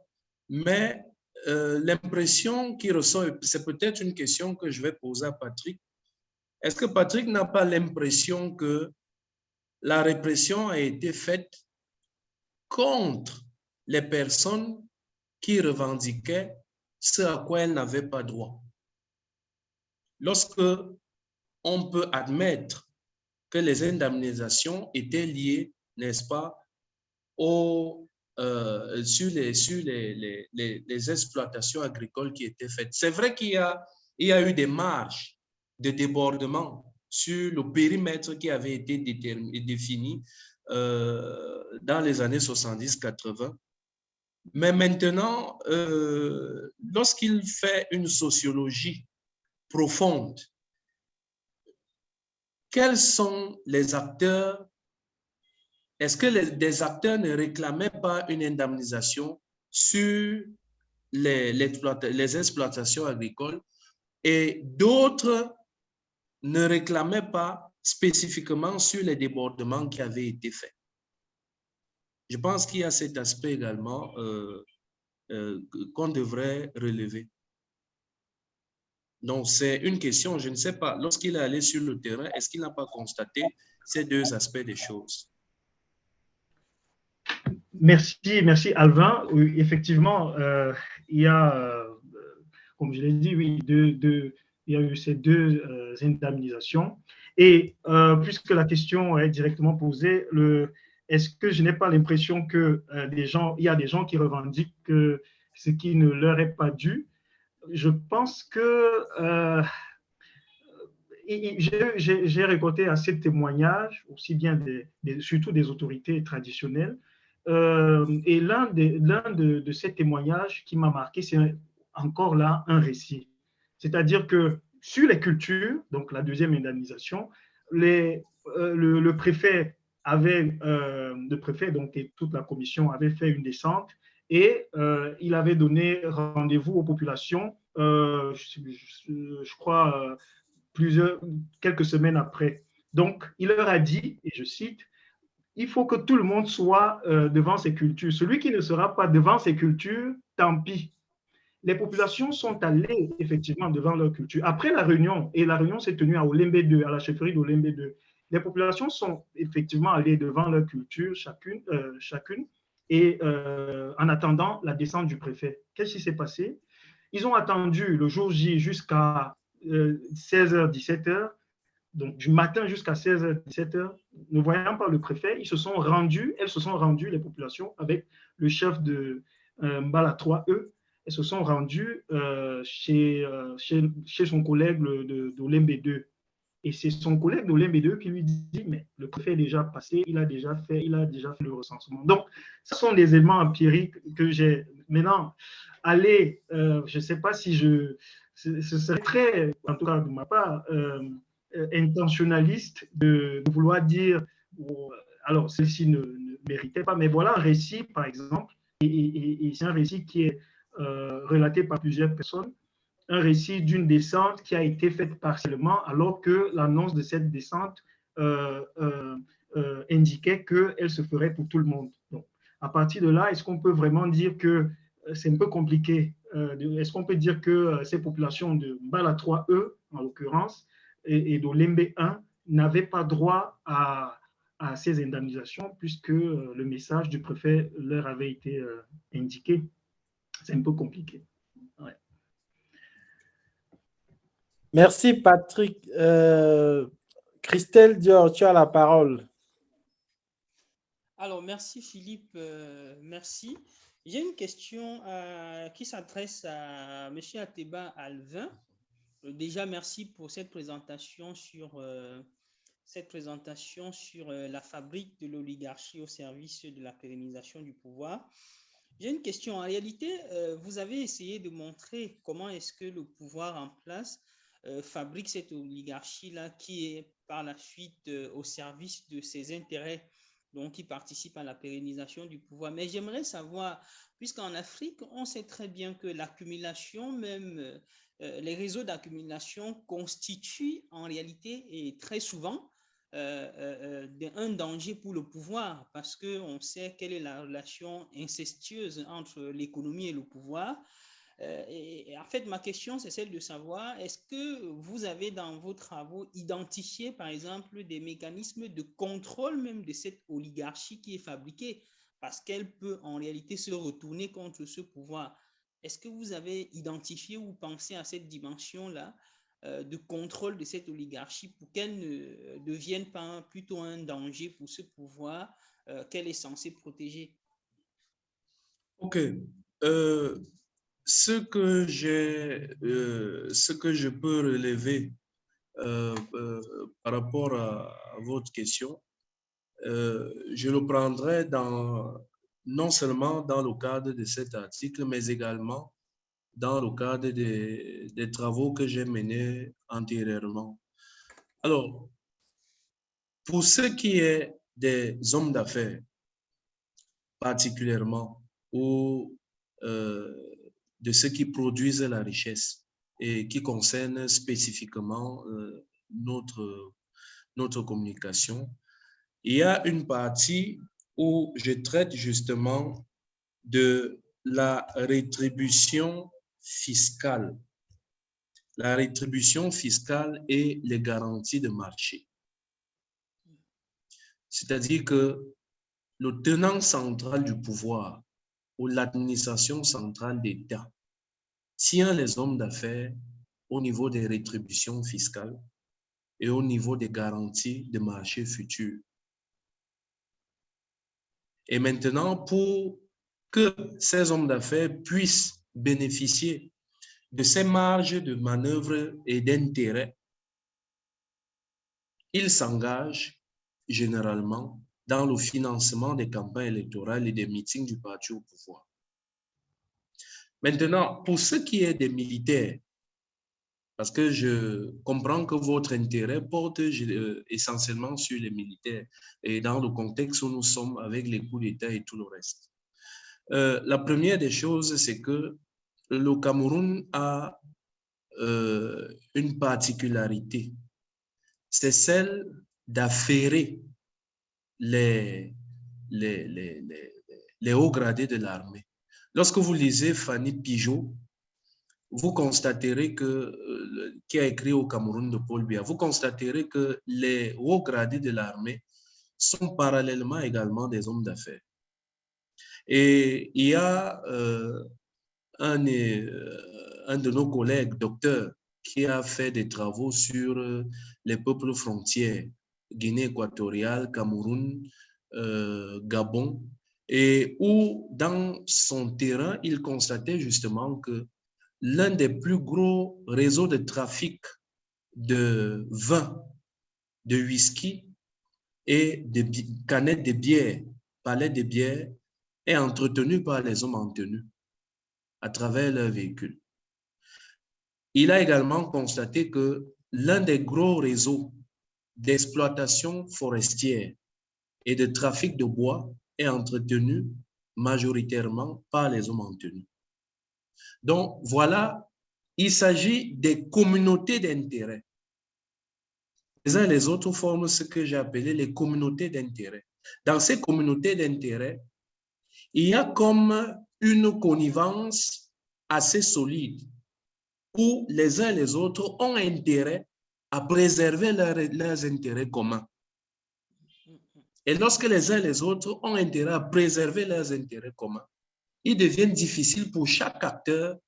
mais l'impression qui ressort, c'est peut-être une question que je vais poser à Patrick. Est-ce que Patrick n'a pas l'impression que la répression a été faite contre les personnes qui revendiquaient ce à quoi elles n'avaient pas droit? Lorsque on peut admettre que les indemnisations étaient liées, n'est-ce pas, sur les exploitations agricoles qui étaient faites. C'est vrai qu'il y a eu des marges de débordement sur le périmètre qui avait été défini dans les années 70-80. Mais maintenant, lorsqu'il fait une sociologie profonde, quels sont les acteurs? Est-ce que des acteurs ne réclamaient pas une indemnisation sur les exploitations agricoles et d'autres ne réclamaient pas spécifiquement sur les débordements qui avaient été faits? Je pense qu'il y a cet aspect également qu'on devrait relever. Donc, c'est une question, je ne sais pas, lorsqu'il est allé sur le terrain, est-ce qu'il n'a pas constaté ces deux aspects des choses? Merci Alvin. Oui, effectivement, il y a, comme je l'ai dit, oui, il y a eu ces deux indemnisations. Et puisque la question est directement posée, est-ce que je n'ai pas l'impression que il y a des gens qui revendiquent que ce qui ne leur est pas dû? Je pense que j'ai récolté assez de témoignages, aussi bien surtout des autorités traditionnelles. Et l'un de ces témoignages qui m'a marqué, c'est encore là un récit. C'est-à-dire que sur les cultures, donc la deuxième indemnisation, le préfet donc, et toute la commission avait fait une descente et il avait donné rendez-vous aux populations, je crois, quelques semaines après. Donc, il leur a dit, et je cite, il faut que tout le monde soit devant ces cultures. Celui qui ne sera pas devant ces cultures, tant pis. Les populations sont allées effectivement devant leur culture. Après la réunion, et la réunion s'est tenue à Olembe 2, à la chefferie d'Olembe 2, les populations sont effectivement allées devant leur culture, chacune, et en attendant la descente du préfet. Qu'est-ce qui s'est passé? Ils ont attendu le jour J jusqu'à 16h, 17h, donc du matin jusqu'à 16h, 17h, ne voyant pas le préfet, elles se sont rendues, les populations, avec le chef de Mbala 3E, elles se sont rendues chez son collègue d'Olembe 2. Et c'est son collègue d'Olembe 2 qui lui dit, mais le préfet est déjà passé, il a déjà fait le recensement. Donc, ce sont des éléments empiriques que j'ai. Maintenant, je ne sais pas si ce serait très, en tout cas de ma part, intentionnaliste de vouloir dire, alors celle-ci ne méritait pas, mais voilà un récit, par exemple, et c'est un récit qui est relaté par plusieurs personnes, un récit d'une descente qui a été faite partiellement, alors que l'annonce de cette descente indiquait qu'elle se ferait pour tout le monde. Donc, à partir de là, est-ce qu'on peut vraiment dire que c'est un peu compliqué? Est-ce qu'on peut dire que ces populations de Mbala 3E, en l'occurrence, et d'Olembe 1 n'avaient pas droit à ces indemnisations puisque le message du préfet leur avait été indiqué? C'est un peu compliqué. Ouais. Merci, Patrick. Christelle Dior, tu as la parole. Alors, merci Philippe, merci. J'ai une question qui s'adresse à M. Ateba Alvin. Déjà, merci pour cette présentation sur la fabrique de l'oligarchie au service de la pérennisation du pouvoir. J'ai une question. En réalité, vous avez essayé de montrer comment est-ce que le pouvoir en place fabrique cette oligarchie-là qui est par la suite au service de ses intérêts, donc qui participe à la pérennisation du pouvoir. Mais j'aimerais savoir, puisqu'en Afrique, on sait très bien que l'accumulation, même les réseaux d'accumulation constituent en réalité et très souvent un danger pour le pouvoir, parce qu'on sait quelle est la relation incestueuse entre l'économie et le pouvoir. Et en fait, ma question, c'est celle de savoir, est-ce que vous avez dans vos travaux identifié, par exemple, des mécanismes de contrôle même de cette oligarchie qui est fabriquée, parce qu'elle peut en réalité se retourner contre ce pouvoir? Est-ce que vous avez identifié ou pensé à cette dimension-là de contrôle de cette oligarchie pour qu'elle ne devienne pas plutôt un danger pour ce pouvoir qu'elle est censée protéger? OK. Ce que je peux relever par rapport à votre question, je le prendrai non seulement dans le cadre de cet article, mais également dans le cadre des travaux que j'ai menés antérieurement. Alors, pour ce qui est des hommes d'affaires, particulièrement, ou de ceux qui produisent la richesse et qui concernent spécifiquement notre communication, il y a une partie où je traite justement de la rétribution fiscale. La rétribution fiscale et les garanties de marché. C'est-à-dire que le tenant central du pouvoir ou l'administration centrale d'État tient les hommes d'affaires au niveau des rétributions fiscales et au niveau des garanties de marché futurs. Et maintenant, pour que ces hommes d'affaires puissent bénéficier de ces marges de manœuvre et d'intérêt, ils s'engagent généralement dans le financement des campagnes électorales et des meetings du parti au pouvoir. Maintenant, pour ce qui est des militaires, parce que je comprends que votre intérêt porte essentiellement sur les militaires et dans le contexte où nous sommes avec les coups d'État et tout le reste. La première des choses, c'est que le Cameroun a une particularité. C'est celle d'affairer les hauts gradés de l'armée. Lorsque vous lisez Fanny Pigeot, vous constaterez qui a écrit au Cameroun de Paul Biya, vous constaterez que les hauts gradés de l'armée sont parallèlement également des hommes d'affaires. Et il y a un de nos collègues, docteur, qui a fait des travaux sur les peuples frontières, Guinée équatoriale, Cameroun, Gabon, et où dans son terrain, il constatait justement que l'un des plus gros réseaux de trafic de vin, de whisky et de canettes de bière, palais de bière, est entretenu par les hommes en tenue à travers leurs véhicules. Il a également constaté que l'un des gros réseaux d'exploitation forestière et de trafic de bois est entretenu majoritairement par les hommes en tenue. Donc, voilà, il s'agit des communautés d'intérêt. Les uns et les autres forment ce que j'ai appelé les communautés d'intérêt. Dans ces communautés d'intérêt, il y a comme une connivence assez solide où les uns et les autres ont intérêt à préserver leurs intérêts communs. Et lorsque les uns et les autres ont intérêt à préserver leurs intérêts communs, il devient difficile pour chaque acteur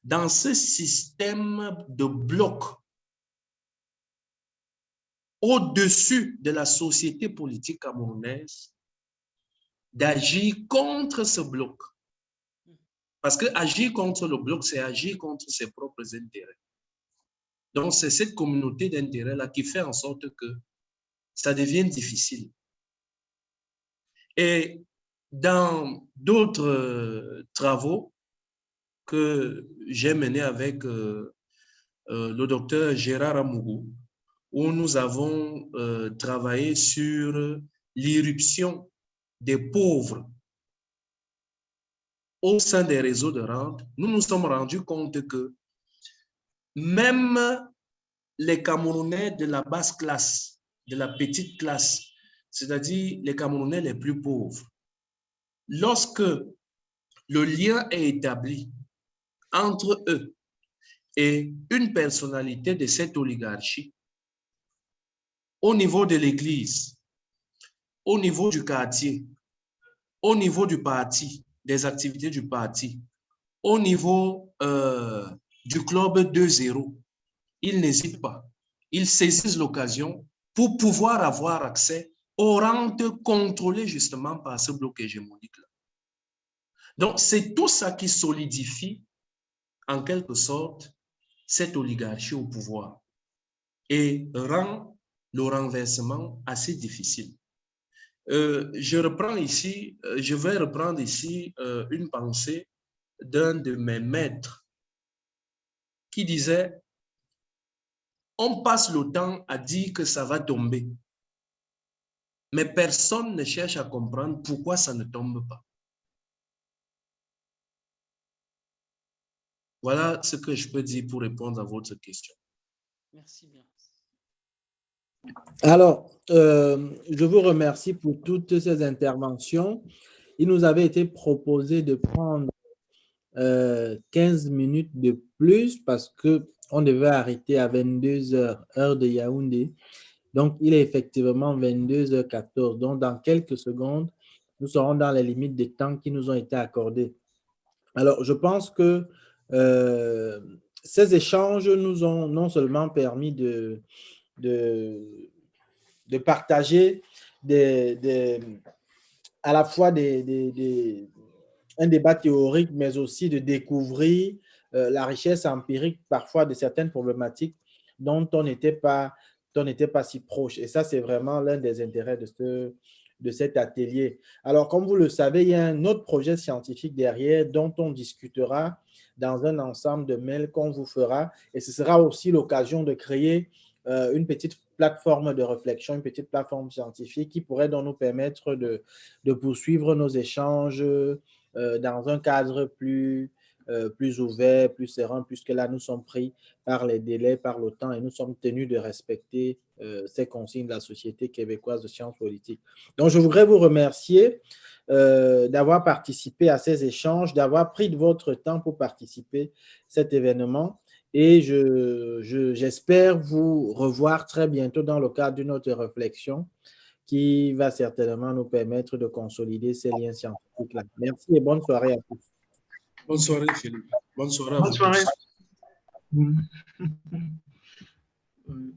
dans ce système de blocs au-dessus de la société politique camerounaise d'agir contre ce bloc. Parce que agir contre le bloc, c'est agir contre ses propres intérêts. Donc, c'est cette communauté d'intérêts-là qui fait en sorte que ça devient difficile. Et dans d'autres travaux que j'ai menés avec le docteur Gérard Amougou, où nous avons travaillé sur l'irruption des pauvres au sein des réseaux de rente, nous nous sommes rendus compte que même les Camerounais de la basse classe, de la petite classe, c'est-à-dire les Camerounais les plus pauvres, lorsque le lien est établi entre eux et une personnalité de cette oligarchie, au niveau de l'Église, au niveau du quartier, au niveau du parti, des activités du parti, au niveau du club 2-0, ils n'hésitent pas. Ils saisissent l'occasion pour pouvoir avoir accès aux rentes contrôlées justement par ce bloc hégémonique-là. Donc, c'est tout ça qui solidifie, en quelque sorte, cette oligarchie au pouvoir et rend le renversement assez difficile. Je vais reprendre ici une pensée d'un de mes maîtres qui disait: on passe le temps à dire que ça va tomber, mais personne ne cherche à comprendre pourquoi ça ne tombe pas. Voilà ce que je peux dire pour répondre à votre question. Merci bien. Alors, je vous remercie pour toutes ces interventions. Il nous avait été proposé de prendre 15 minutes de plus parce qu'on devait arrêter à 22 heures, heure de Yaoundé. Donc, il est effectivement 22h14. Donc, dans quelques secondes, nous serons dans les limites des temps qui nous ont été accordés. Alors, je pense que ces échanges nous ont non seulement permis de partager à la fois un débat théorique, mais aussi de découvrir la richesse empirique parfois de certaines problématiques dont on n'était pas si proche. Et ça, c'est vraiment l'un des intérêts de cet atelier. Alors, comme vous le savez, il y a un autre projet scientifique derrière dont on discutera dans un ensemble de mails qu'on vous fera. Et ce sera aussi l'occasion de créer une petite plateforme de réflexion, une petite plateforme scientifique qui pourrait donc nous permettre de poursuivre nos échanges dans un cadre plus ouvert, plus serein, puisque là, nous sommes pris par les délais, par le temps, et nous sommes tenus de respecter ces consignes de la Société québécoise de sciences politiques. Donc, je voudrais vous remercier d'avoir participé à ces échanges, d'avoir pris de votre temps pour participer à cet événement. Et j'espère vous revoir très bientôt dans le cadre d'une autre réflexion qui va certainement nous permettre de consolider ces liens scientifiques-là. Merci et bonne soirée à tous. Bonne soirée, Philippe. Bonne soirée à vous tous. Bonne soirée.